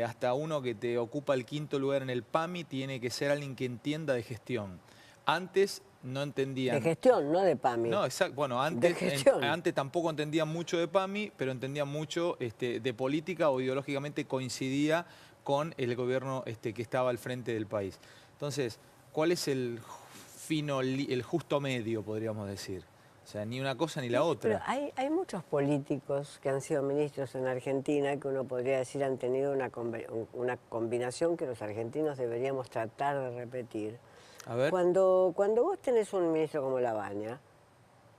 hasta uno que te ocupa el 5º lugar en el PAMI tiene que ser alguien que entienda de gestión. Antes no entendían. De gestión, no de PAMI. No, exacto. Bueno, antes tampoco entendían mucho de PAMI, pero entendían mucho de política o ideológicamente coincidía con el gobierno que estaba al frente del país. Entonces, ¿cuál es el justo medio, podríamos decir? O sea, ni una cosa ni la otra. Pero hay muchos políticos que han sido ministros en Argentina que uno podría decir han tenido una combinación que los argentinos deberíamos tratar de repetir. A ver. Cuando vos tenés un ministro como Labaña,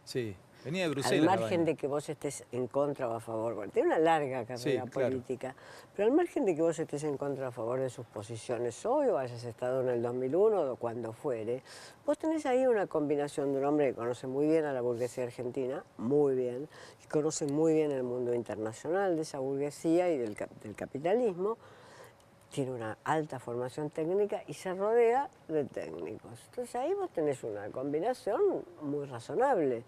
sí, venía de Bruselas. al margen de que vos estés en contra o a favor, bueno, tiene una larga carrera política, pero al margen de que vos estés en contra o a favor de sus posiciones hoy o hayas estado en el 2001 o cuando fuere, vos tenés ahí una combinación de un hombre que conoce muy bien a la burguesía argentina, muy bien, que conoce muy bien el mundo internacional de esa burguesía y del capitalismo, tiene una alta formación técnica y se rodea de técnicos. Entonces ahí vos tenés una combinación muy razonable.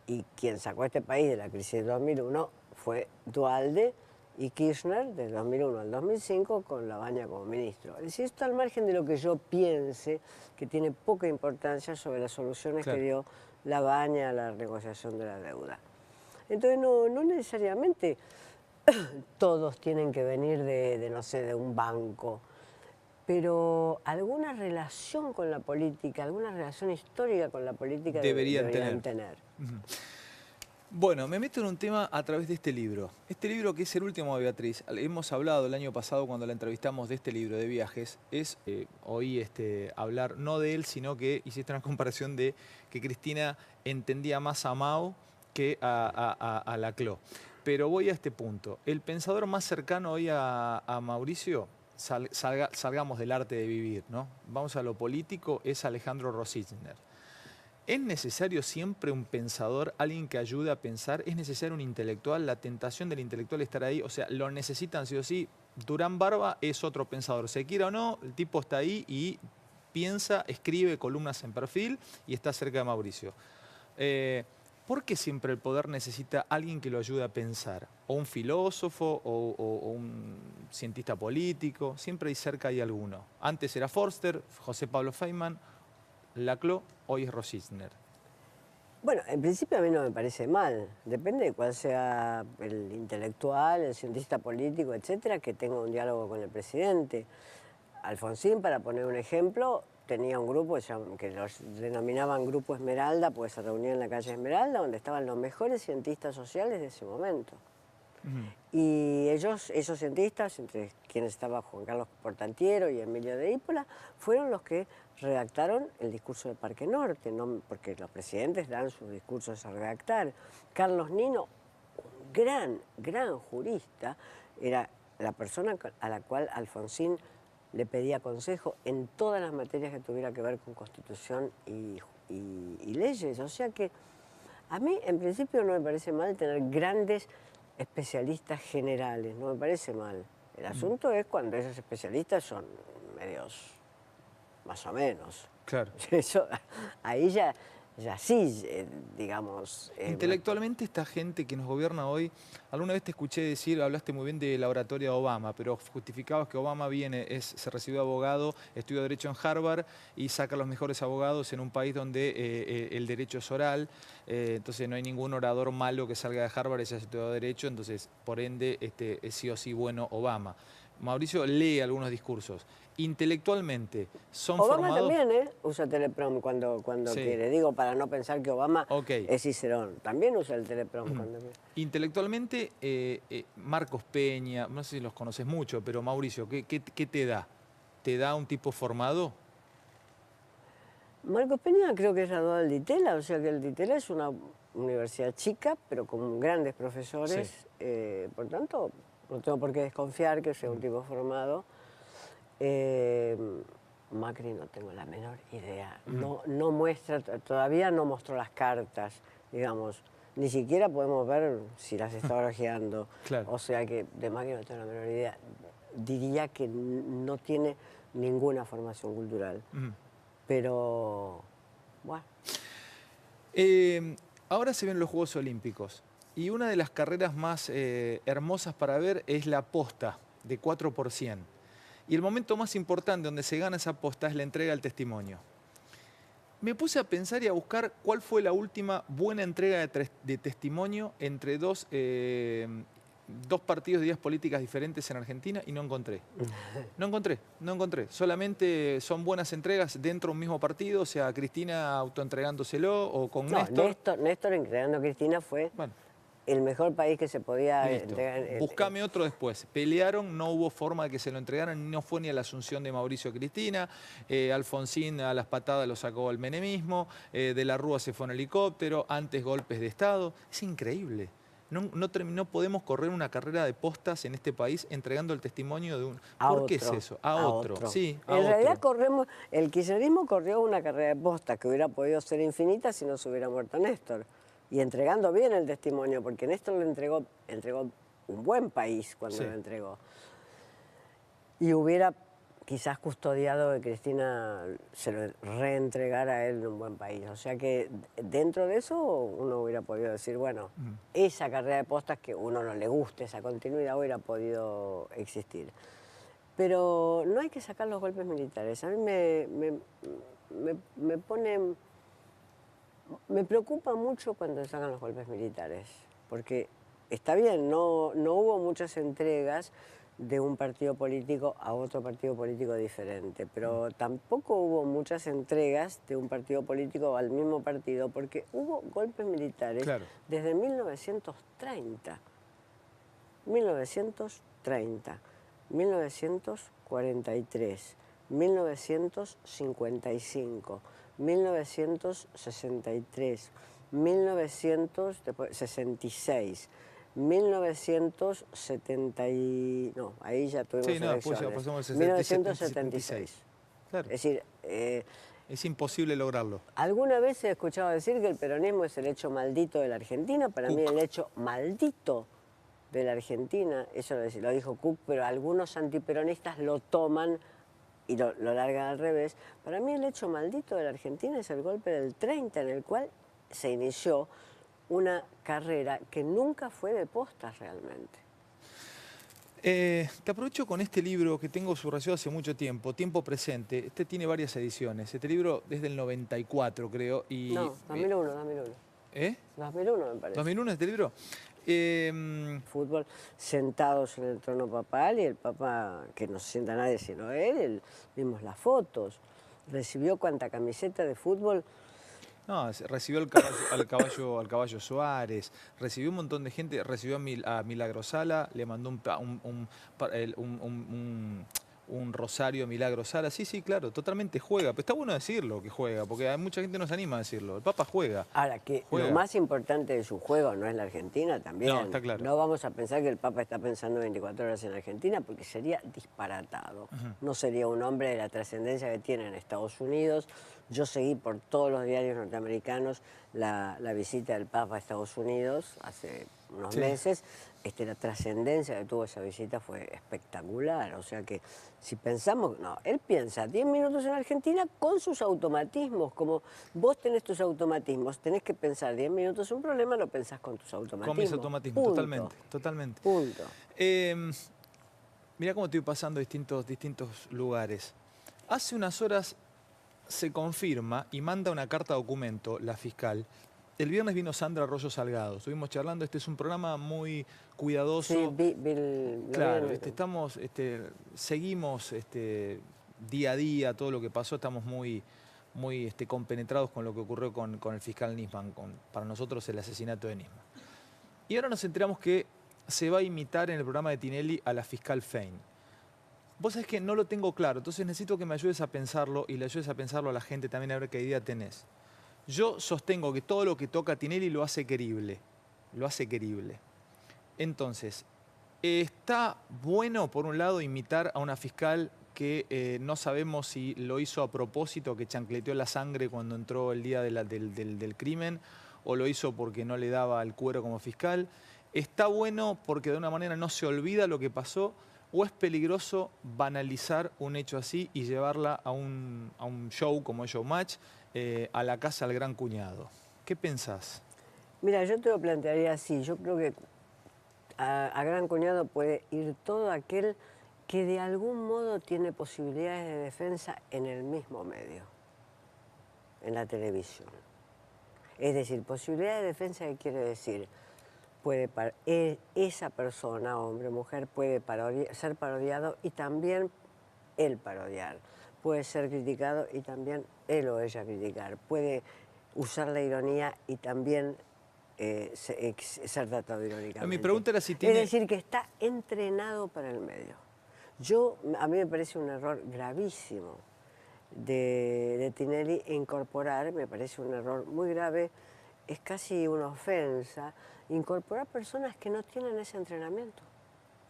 Y quien sacó a este país de la crisis de 2001 fue Duhalde y Kirchner del 2001 al 2005 con Labaña como ministro. Es decir, esto al margen de lo que yo piense, que tiene poca importancia sobre las soluciones que dio Labaña a la negociación de la deuda. Entonces no necesariamente todos tienen que venir no sé, de un banco. pero alguna relación con la política, alguna relación histórica con la política Deberían tener. Bueno, me meto en un tema a través de este libro. Este libro, que es el último de Beatriz, hemos hablado el año pasado cuando la entrevistamos de este libro de viajes, oí hablar no de él, sino que hiciste una comparación de que Cristina entendía más a Mao que a Laclau. Pero voy a este punto. El pensador más cercano hoy a Mauricio, salgamos del arte de vivir, ¿no? Vamos a lo político, es Alejandro Rosichner. ¿Es necesario siempre un pensador, alguien que ayude a pensar? ¿Es necesario un intelectual? ¿La tentación del intelectual estar ahí? O sea, ¿lo necesitan sí o sí? Durán Barba es otro pensador. Se quiera o no, el tipo está ahí y piensa, escribe columnas en Perfil y está cerca de Mauricio. ¿Por qué siempre el poder necesita alguien que lo ayude a pensar? ¿O un filósofo o un cientista político? Siempre ahí cerca hay alguno. Antes era Forster, José Pablo Feynman, Laclau, hoy es Rosichner. Bueno, en principio a mí no me parece mal. Depende de cuál sea el intelectual, el cientista político, etcétera, que tenga un diálogo con el presidente. Alfonsín, para poner un ejemplo, tenía un grupo que los denominaban Grupo Esmeralda, pues se reunía en la calle Esmeralda, donde estaban los mejores cientistas sociales de ese momento. Y esos cientistas, entre quienes estaba Juan Carlos Portantiero y Emilio de Ípola, fueron los que redactaron el discurso de Parque Norte, ¿no? Porque los presidentes dan sus discursos a redactar. Carlos Nino, un gran jurista, era la persona a la cual Alfonsín le pedía consejo en todas las materias que tuviera que ver con Constitución y leyes. O sea que a mí, en principio, no me parece mal tener grandes especialistas generales, no me parece mal. El asunto es cuando esos especialistas son medios más o menos. Claro. Eso, ahí ya sí, digamos... Intelectualmente esta gente que nos gobierna hoy, alguna vez te escuché decir, hablaste muy bien de la oratoria de Obama, pero justificabas que Obama se recibió abogado, estudió Derecho en Harvard y saca los mejores abogados en un país donde el derecho es oral, entonces no hay ningún orador malo que salga de Harvard y se haya estudiado Derecho, entonces por ende es sí o sí bueno Obama. Mauricio lee algunos discursos. Intelectualmente, ¿son Obama formados? también usa Teleprom cuando Sí. quiere. Digo, para no pensar que Obama Ok. es Cicerón. También usa el Teleprom cuando quiere. Intelectualmente, Marcos Peña, no sé si los conoces mucho, pero Mauricio, ¿qué te da? ¿Te da un tipo formado? Marcos Peña creo que es graduado del DITELA, o sea que el DITELA es una universidad chica, pero con grandes profesores. Sí. Por tanto, no tengo por qué desconfiar que sea un tipo formado. Macri no tengo la menor idea. No muestra, todavía no mostró las cartas, digamos. Ni siquiera podemos ver si las está barajeando. Claro. O sea que de Macri no tengo la menor idea. Diría que no tiene ninguna formación cultural. Pero, bueno. Ahora se ven los Juegos Olímpicos y una de las carreras más hermosas para ver es la posta de 4x100. Y el momento más importante donde se gana esa posta es la entrega del testimonio. Me puse a pensar y a buscar cuál fue la última buena entrega de testimonio entre dos partidos de ideas políticas diferentes en Argentina y no encontré. No encontré. Solamente son buenas entregas dentro de un mismo partido, o sea, Cristina autoentregándoselo o con Néstor. Néstor entregando a Cristina fue el mejor país que se podía entregar. Buscame otro después. Pelearon, no hubo forma de que se lo entregaran, no fue ni a la asunción de Mauricio Cristina, Alfonsín a las patadas lo sacó al menemismo, de la Rúa se fue en helicóptero, antes golpes de Estado. Es increíble. No podemos correr una carrera de postas en este país entregando el testimonio de un... ¿Por qué es eso? A otro. Sí, a en otro. realidad el kirchnerismo corrió una carrera de postas que hubiera podido ser infinita si no se hubiera muerto Néstor. Y entregando bien el testimonio, porque Néstor le entregó un buen país cuando lo entregó. Y hubiera quizás custodiado que Cristina se lo reentregara a él en un buen país. O sea que dentro de eso uno hubiera podido decir, bueno, esa carrera de postas que a uno no le guste, esa continuidad hubiera podido existir. Pero no hay que sacar los golpes militares. A mí me preocupa mucho cuando sacan los golpes militares, porque está bien, no hubo muchas entregas, de un partido político a otro partido político diferente, pero tampoco hubo muchas entregas de un partido político al mismo partido, porque hubo golpes militares desde 1930, 1930, 1943, 1955, 1963, 1966, 1970 no, ahí ya tuvimos elecciones. Pues ya pasamos el 1976. Claro. Es decir, es imposible lograrlo. Alguna vez he escuchado decir que el peronismo es el hecho maldito de la Argentina. Para mí el hecho maldito de la Argentina, eso lo dijo Cook, pero algunos antiperonistas lo toman y lo largan al revés. Para mí el hecho maldito de la Argentina es el golpe del 30, en el cual se inició una carrera que nunca fue de postas realmente. Te aprovecho con este libro que tengo subrayado hace mucho tiempo, Tiempo Presente. Este tiene varias ediciones. Este libro es del 94, creo. Y, no, 2001, 2001. ¿Eh? 2001 me parece. ¿2001 este libro? Fútbol, sentados en el trono papal y el Papa, que no se sienta nadie sino él, vimos las fotos. Recibió cuánta camiseta de fútbol. No, recibió al caballo Suárez, recibió un montón de gente, recibió a Milagrosala, le mandó un rosario a Milagrosala. Sí, claro, totalmente juega. Pero está bueno decirlo que juega, porque hay mucha gente no se anima a decirlo. El Papa juega. Ahora, que juega. Lo más importante de su juego no es la Argentina también. No, está claro. No vamos a pensar que el Papa está pensando 24 horas en Argentina, porque sería disparatado. No sería un hombre de la trascendencia que tiene en Estados Unidos. Yo seguí por todos los diarios norteamericanos la visita del Papa a Estados Unidos hace unos meses. La trascendencia que tuvo esa visita fue espectacular. O sea que si pensamos, no, él piensa 10 minutos en Argentina con sus automatismos. Como vos tenés tus automatismos, tenés que pensar 10 minutos un problema, lo pensás con tus automatismos. Con mis automatismos, totalmente. Punto. Mirá cómo estoy pasando distintos lugares. Hace unas horas se confirma y manda una carta documento la fiscal. El viernes vino Sandra Arroyo Salgado, estuvimos charlando, este es un programa muy cuidadoso. Sí, claro, seguimos día a día todo lo que pasó, estamos muy compenetrados con lo que ocurrió con el fiscal Nisman, para nosotros el asesinato de Nisman. Y ahora nos enteramos que se va a imitar en el programa de Tinelli a la fiscal Fein. Vos sabés que no lo tengo claro, entonces necesito que me ayudes a pensarlo y le ayudes a pensarlo a la gente también a ver qué idea tenés. Yo sostengo que todo lo que toca Tinelli lo hace querible. Lo hace querible. Entonces, está bueno, por un lado, imitar a una fiscal que no sabemos si lo hizo a propósito, que chancleteó la sangre cuando entró el día del crimen, o lo hizo porque no le daba el cuero como fiscal. Está bueno porque de una manera no se olvida lo que pasó, o es peligroso banalizar un hecho así y llevarla a un show como es Showmatch, a la casa del gran cuñado. ¿Qué pensás? Mira, yo te lo plantearía así. Yo creo que a gran cuñado puede ir todo aquel que de algún modo tiene posibilidades de defensa en el mismo medio, en la televisión. Es decir, posibilidad de defensa, ¿qué quiere decir? Esa persona, hombre o mujer, puede ser parodiado y también él parodiar. Puede ser criticado y también él o ella criticar. Puede usar la ironía y también ser tratado irónicamente. Mi pregunta era si tiene... Es decir, que está entrenado para el medio. A mí me parece un error gravísimo de Tinelli incorporar, me parece un error muy grave, es casi una ofensa, incorporar personas que no tienen ese entrenamiento,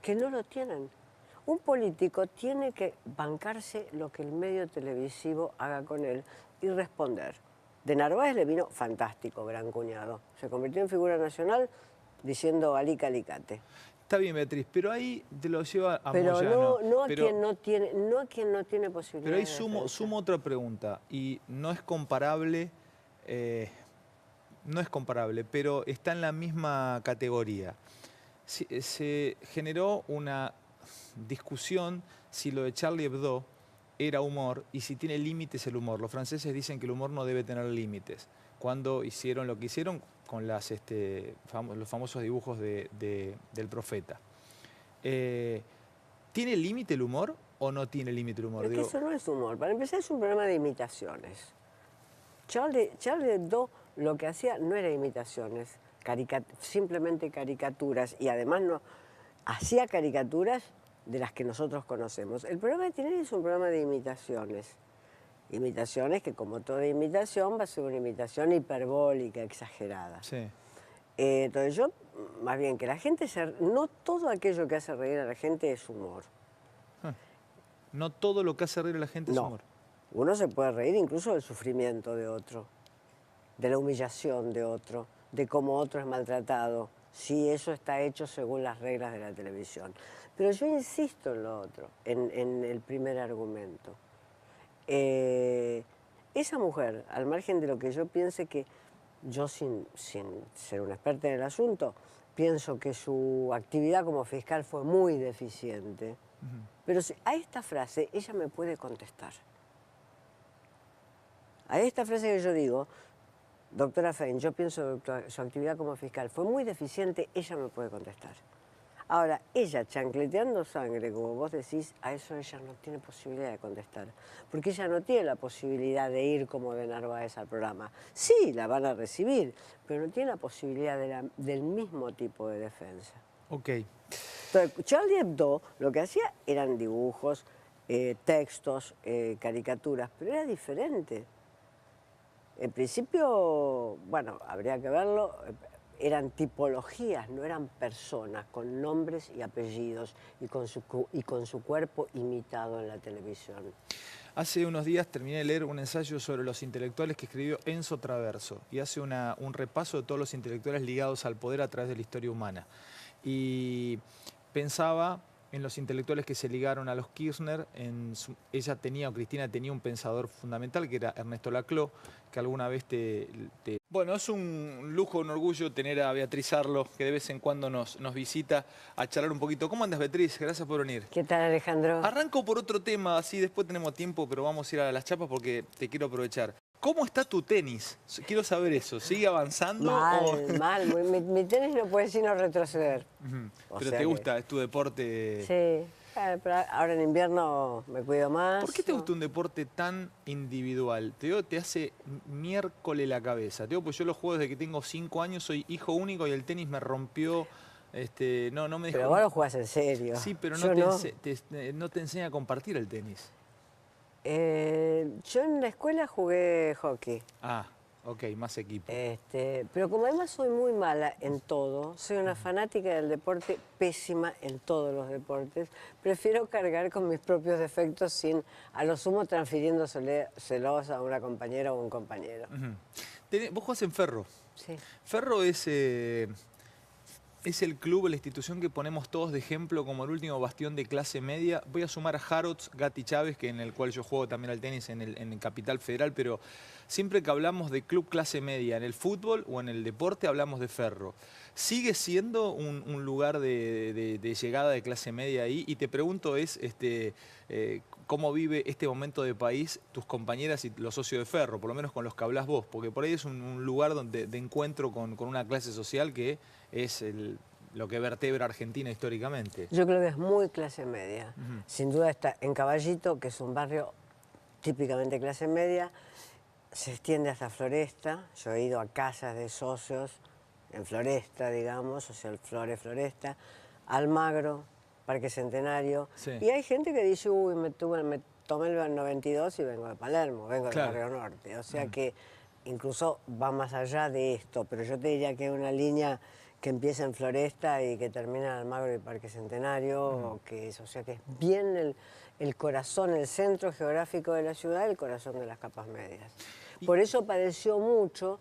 que no lo tienen. Un político tiene que bancarse lo que el medio televisivo haga con él y responder. De Narváez le vino fantástico, gran cuñado. Se convirtió en figura nacional diciendo alica alicate. Está bien, Beatriz, pero ahí te lo lleva a Pero Moyano. No a quien no tiene posibilidades. Pero ahí sumo otra pregunta, y no es comparable, pero está en la misma categoría. Se generó una discusión si lo de Charlie Hebdo era humor y si tiene límites el humor. Los franceses dicen que el humor no debe tener límites. Cuando hicieron lo que hicieron con los famosos dibujos del profeta. ¿Tiene límite el humor o no tiene límite el humor? Es que eso no es humor. Para empezar, es un programa de imitaciones. Charlie Hebdo lo que hacía no era imitaciones, simplemente caricaturas, y además no hacía caricaturas de las que nosotros conocemos. El programa de Tinelli es un programa de imitaciones. Imitaciones que, como toda imitación, va a ser una imitación hiperbólica, exagerada. Sí. Entonces yo, más bien, que la gente no todo aquello que hace reír a la gente es humor. No todo lo que hace reír a la gente es humor. Uno se puede reír incluso del sufrimiento de otro, de la humillación de otro, de cómo otro es maltratado. Sí, eso está hecho según las reglas de la televisión. Pero yo insisto en lo otro, en el primer argumento. Esa mujer, al margen de lo que yo piense que yo, sin ser una experta en el asunto, pienso que su actividad como fiscal fue muy deficiente. Pero a esta frase ella me puede contestar. A esta frase que yo digo, doctora Fein, yo pienso que su actividad como fiscal fue muy deficiente, ella me puede contestar. Ahora, ella chancleteando sangre, como vos decís, a eso ella no tiene posibilidad de contestar. Porque ella no tiene la posibilidad de ir como de Narváez al programa. Sí, la van a recibir, pero no tiene la posibilidad del mismo tipo de defensa. Ok. Entonces, Charlie Hebdo lo que hacía eran dibujos, textos, caricaturas, pero era diferente. En principio, bueno, habría que verlo, eran tipologías, no eran personas con nombres y apellidos y con su cuerpo imitado en la televisión. Hace unos días terminé de leer un ensayo sobre los intelectuales que escribió Enzo Traverso y hace un repaso de todos los intelectuales ligados al poder a través de la historia humana. Y pensaba en los intelectuales que se ligaron a los Kirchner. Cristina tenía un pensador fundamental que era Ernesto Laclau, que alguna vez Bueno, es un lujo, un orgullo tener a Beatriz Arlo, que de vez en cuando nos visita a charlar un poquito. ¿Cómo andas, Beatriz? Gracias por venir. ¿Qué tal, Alejandro? Arranco por otro tema, así después tenemos tiempo, pero vamos a ir a las chapas porque te quiero aprovechar. ¿Cómo está tu tenis? Quiero saber eso. ¿Sigue avanzando? Mal. Mi tenis no puede sino retroceder. Pero te gusta, es tu deporte. Sí, pero ahora en invierno me cuido más. ¿Por qué te gusta un deporte tan individual? Te hace miércoles la cabeza. Pues yo lo juego desde que tengo 5 años, soy hijo único y el tenis me rompió. No me dejó. Pero vos lo jugás en serio. Sí, pero no te enseña a compartir el tenis. Yo en la escuela jugué hockey. Ah, ok, más equipo. Pero como además soy muy mala en todo, soy una fanática del deporte, pésima en todos los deportes, prefiero cargar con mis propios defectos a lo sumo transfiriéndoselos a una compañera o un compañero. Vos jugás en Ferro. Sí. Ferro es el club, la institución que ponemos todos de ejemplo como el último bastión de clase media. Voy a sumar a Harrods, Gatti Chávez, en el cual yo juego también al tenis en el Capital Federal, pero siempre que hablamos de club clase media en el fútbol o en el deporte, hablamos de Ferro. ¿Sigue siendo un lugar de llegada de clase media ahí? Y te pregunto ¿cómo vive este momento de país tus compañeras y los socios de Ferro, por lo menos con los que hablas vos? Porque por ahí es un lugar de encuentro con una clase social que es lo que vertebra Argentina históricamente. Yo creo que es muy clase media. Sin duda está en Caballito, que es un barrio típicamente clase media, se extiende hasta Floresta. Yo he ido a casas de socios en Floresta, digamos, o sea, el Floresta, Almagro, Parque Centenario. Sí. Y hay gente que dice, uy, me tomé el 92 y vengo de Palermo, vengo del Barrio Norte. O sea que incluso va más allá de esto, pero yo te diría que hay una línea que empieza en Floresta y que termina en Almagro y Parque Centenario, o sea que es bien el corazón, el centro geográfico de la ciudad, el corazón de las capas medias. Por eso padeció mucho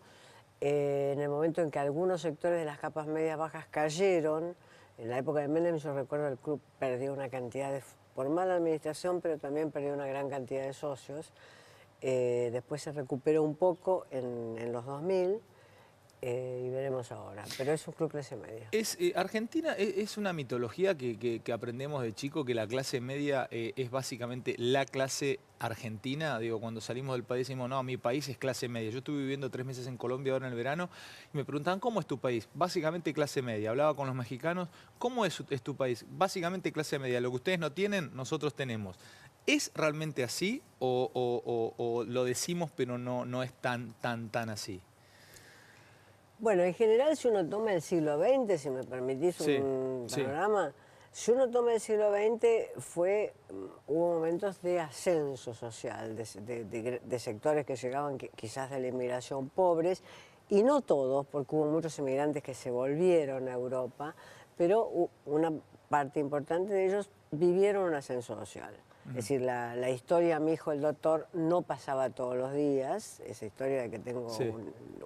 en el momento en que algunos sectores de las capas medias bajas cayeron. En la época de Menem, yo recuerdo el club perdió una cantidad por mala administración, pero también perdió una gran cantidad de socios. Después se recuperó un poco en los 2000, y veremos ahora. Pero es un club clase media. Argentina es una mitología que aprendemos de chico, que la clase media es básicamente la clase argentina. Digo, cuando salimos del país decimos, no, mi país es clase media. Yo estuve viviendo 3 meses en Colombia ahora en el verano y me preguntaban, ¿cómo es tu país? Básicamente clase media. Hablaba con los mexicanos, ¿cómo es tu país? Básicamente clase media. Lo que ustedes no tienen, nosotros tenemos. ¿Es realmente así o lo decimos pero no es tan así? Bueno, en general, si uno toma el siglo XX, si me permitís un panorama, si uno toma el siglo XX, hubo momentos de ascenso social, de sectores que llegaban quizás de la inmigración pobres, y no todos, porque hubo muchos inmigrantes que se volvieron a Europa, pero una parte importante de ellos vivieron un ascenso social. Es decir, la historia, mi hijo el doctor, no pasaba todos los días, esa historia de que tengo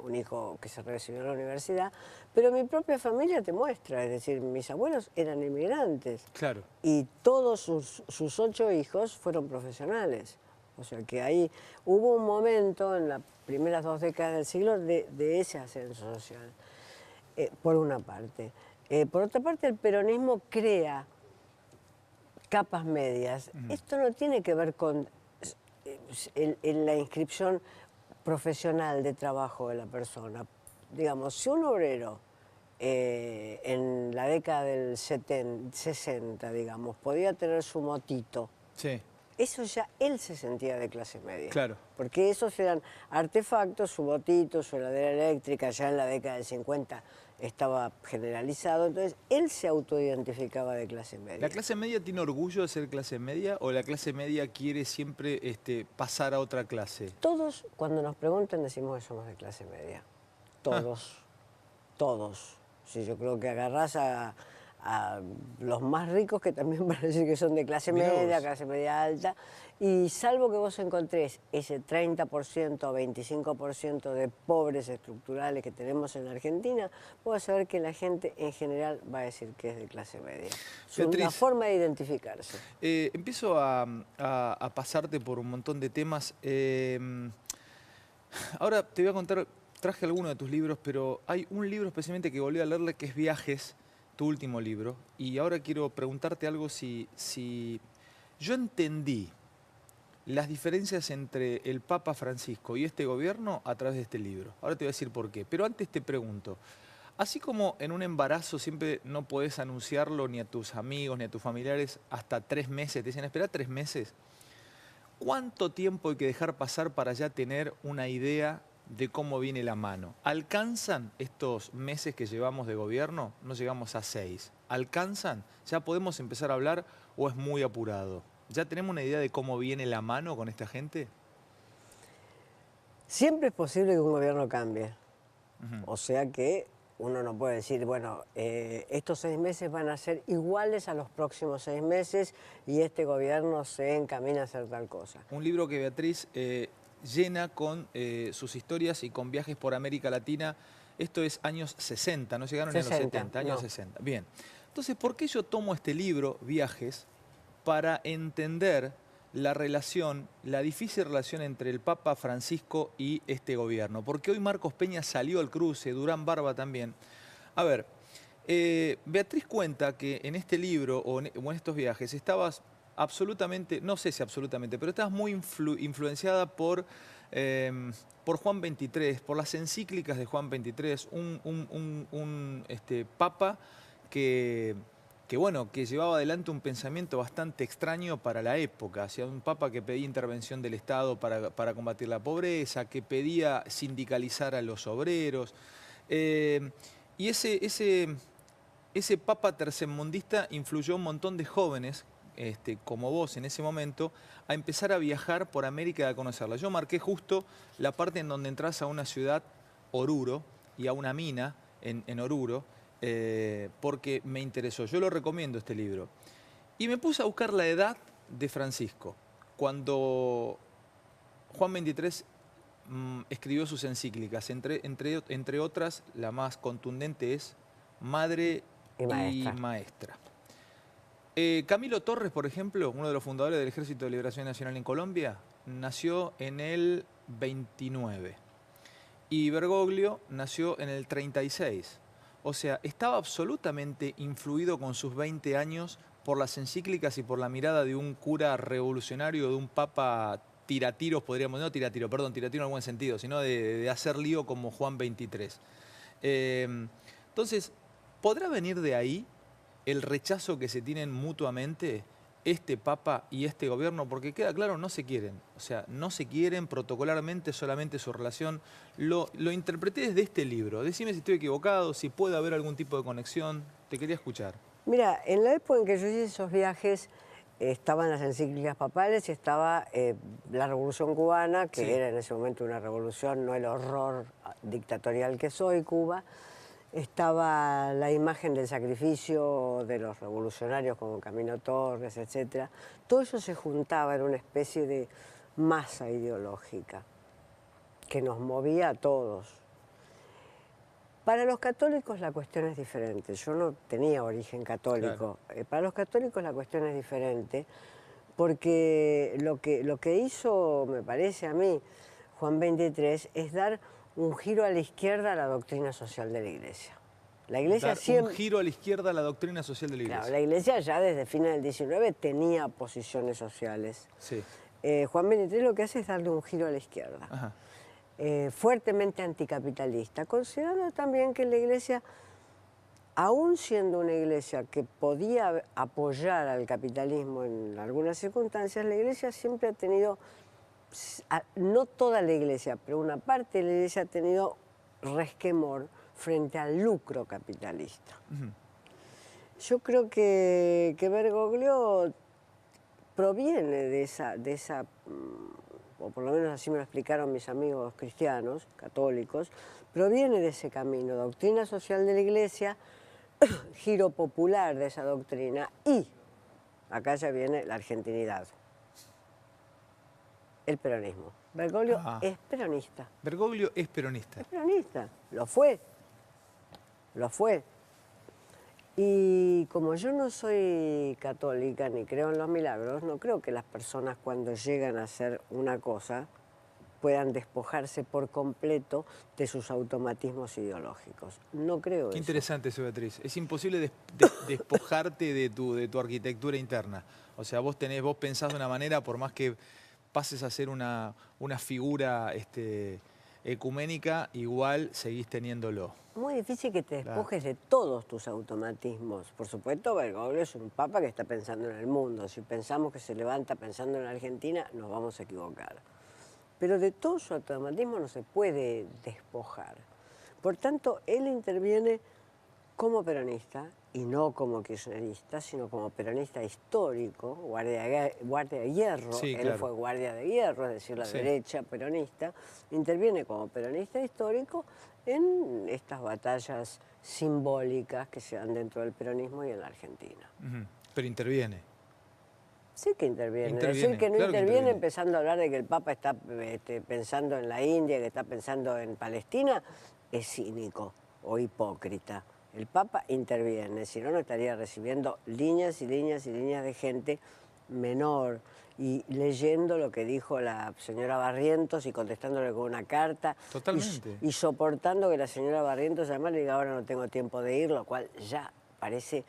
un hijo que se recibió en la universidad, pero mi propia familia te muestra, es decir, mis abuelos eran inmigrantes. Claro. Y todos sus 8 hijos fueron profesionales. O sea que ahí hubo un momento en las primeras 2 décadas del siglo de ese ascenso social, por una parte. Por otra parte, el peronismo crea capas medias. Esto no tiene que ver con la inscripción profesional de trabajo de la persona. Digamos, si un obrero en la década del 60, digamos, podía tener su motito, eso ya él se sentía de clase media. Claro. Porque esos eran artefactos, su motito, su heladera eléctrica, ya en la década del 50 estaba generalizado, entonces él se autoidentificaba de clase media. ¿La clase media tiene orgullo de ser clase media o la clase media quiere siempre pasar a otra clase? Todos, cuando nos preguntan, decimos que somos de clase media. Todos, todos. Sí, yo creo que agarrás a los más ricos que también van a decir que son de clase media, clase media alta, y salvo que vos encontrés ese 30% o 25% de pobres estructurales que tenemos en la Argentina, vos vas a ver que la gente en general va a decir que es de clase media. Es una forma de identificarse. Empiezo a pasarte por un montón de temas. Ahora te voy a contar, traje algunos de tus libros, pero hay un libro especialmente que volví a leerle que es Viajes, tu último libro, y ahora quiero preguntarte algo si yo entendí las diferencias entre el Papa Francisco y este gobierno a través de este libro. Ahora te voy a decir por qué, pero antes te pregunto, así como en un embarazo siempre no podés anunciarlo ni a tus amigos ni a tus familiares hasta 3 meses, te dicen espera 3 meses, ¿cuánto tiempo hay que dejar pasar para ya tener una idea de cómo viene la mano? ¿Alcanzan estos meses que llevamos de gobierno? No llegamos a 6. ¿Alcanzan? ¿Ya podemos empezar a hablar o es muy apurado? ¿Ya tenemos una idea de cómo viene la mano con esta gente? Siempre es posible que un gobierno cambie. O sea que uno no puede decir, bueno, estos 6 meses van a ser iguales a los próximos 6 meses y este gobierno se encamina a hacer tal cosa. Un libro que Beatriz llena con sus historias y con viajes por América Latina. Esto es años 60, no llegaron 60, a los 70, años 60. Bien. Entonces, ¿por qué yo tomo este libro, Viajes, para entender la relación, la difícil relación entre el Papa Francisco y este gobierno? Porque hoy Marcos Peña salió al cruce, Durán Barba también. A ver, Beatriz cuenta que en este libro o en estos viajes estabas absolutamente, no sé si absolutamente, pero estabas muy influenciada por Juan XXIII, por las encíclicas de Juan XXIII, un papa que llevaba adelante un pensamiento bastante extraño para la época. O sea, un papa que pedía intervención del Estado para combatir la pobreza, que pedía sindicalizar a los obreros. Y ese papa tercermundista influyó a un montón de jóvenes, como vos en ese momento, a empezar a viajar por América y a conocerla. Yo marqué justo la parte en donde entras a una ciudad, Oruro, y a una mina en Oruro, porque me interesó. Yo lo recomiendo este libro. Y me puse a buscar la edad de Francisco, cuando Juan XXIII escribió sus encíclicas. Entre otras, la más contundente es Madre y Maestra. Camilo Torres, por ejemplo, uno de los fundadores del Ejército de Liberación Nacional en Colombia, nació en el 29. y Bergoglio nació en el 36. O sea, estaba absolutamente influido con sus 20 años por las encíclicas y por la mirada de un cura revolucionario, de un papa tiratiros, podríamos, no tiratiro, perdón, tiratiro en buen sentido, sino de hacer lío como Juan XXIII. Entonces, ¿podrá venir de ahí el rechazo que se tienen mutuamente este papa y este gobierno? Porque queda claro, no se quieren. O sea, no se quieren protocolarmente, solamente su relación. Lo interpreté desde este libro. Decime si estoy equivocado, si puede haber algún tipo de conexión. Te quería escuchar. Mira, en la época en que yo hice esos viajes, estaban las encíclicas papales y estaba la Revolución Cubana, que Sí. era en ese momento una revolución, no el horror dictatorial que soy, Cuba. Estaba la imagen del sacrificio de los revolucionarios como Camino Torres, etc. Todo eso se juntaba en una especie de masa ideológica que nos movía a todos. Para los católicos la cuestión es diferente. Yo no tenía origen católico. Claro. Para los católicos la cuestión es diferente porque lo que hizo, me parece a mí, Juan XXIII es dar un giro a la izquierda a la doctrina social de la Iglesia. La Iglesia Dar siempre... un giro a la izquierda a la doctrina social de la Iglesia. Claro, la Iglesia ya desde fines del XIX tenía posiciones sociales. Sí. Juan XXIII lo que hace es darle un giro a la izquierda. Ajá. Fuertemente anticapitalista, considerando también que la Iglesia, aún siendo una Iglesia que podía apoyar al capitalismo en algunas circunstancias, la Iglesia siempre ha tenido, no toda la Iglesia, pero una parte de la Iglesia ha tenido resquemor frente al lucro capitalista. Uh-huh. Yo creo que Bergoglio proviene de esa, o por lo menos así me lo explicaron mis amigos cristianos, católicos, proviene de ese camino, doctrina social de la Iglesia, giro popular de esa doctrina y, acá ya viene la argentinidad, el peronismo. Bergoglio es peronista. Bergoglio es peronista. Es peronista, lo fue. Y como yo no soy católica ni creo en los milagros, no creo que las personas cuando llegan a hacer una cosa puedan despojarse por completo de sus automatismos ideológicos. No creo eso. Qué interesante eso, Beatriz. Es imposible despojarte de tu arquitectura interna. O sea, vos pensás de una manera, por más que pases a ser una figura ecuménica, igual seguís teniéndolo. Muy difícil que te despojes de todos tus automatismos. Por supuesto, Bergoglio es un papa que está pensando en el mundo. Si pensamos que se levanta pensando en la Argentina, nos vamos a equivocar. Pero de todo su automatismo no se puede despojar. Por tanto, él interviene como peronista, y no como kirchnerista, sino como peronista histórico, guardia de hierro. Sí, él claro. fue guardia de hierro, es decir, la Sí. derecha peronista, interviene como peronista histórico en estas batallas simbólicas que se dan dentro del peronismo y en la Argentina. Uh-huh. Pero interviene. Sí que interviene. Interviene, Decir que no claro que interviene interviene. empezando a hablar de que el Papa está pensando en la India, que está pensando en Palestina, es cínico o hipócrita. El Papa interviene, si no, no estaría recibiendo líneas y líneas y líneas de gente menor y leyendo lo que dijo la señora Barrientos y contestándole con una carta. Totalmente. Y soportando que la señora Barrientos además le diga ahora no tengo tiempo de ir, lo cual ya parece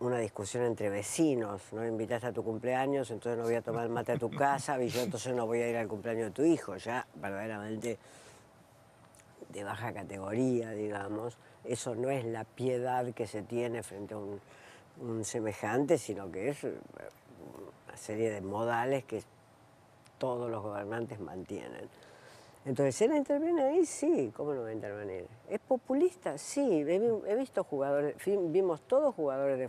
una discusión entre vecinos. No me invitaste a tu cumpleaños, entonces no voy a tomar mate a tu casa y yo entonces no voy a ir al cumpleaños de tu hijo. Ya verdaderamente de baja categoría, digamos. Eso no es la piedad que se tiene frente a un semejante, sino que es una serie de modales que todos los gobernantes mantienen. Entonces, ¿él interviene ahí? Sí, ¿cómo no va a intervenir? ¿Es populista? Sí, he visto jugadores, vimos todos jugadores de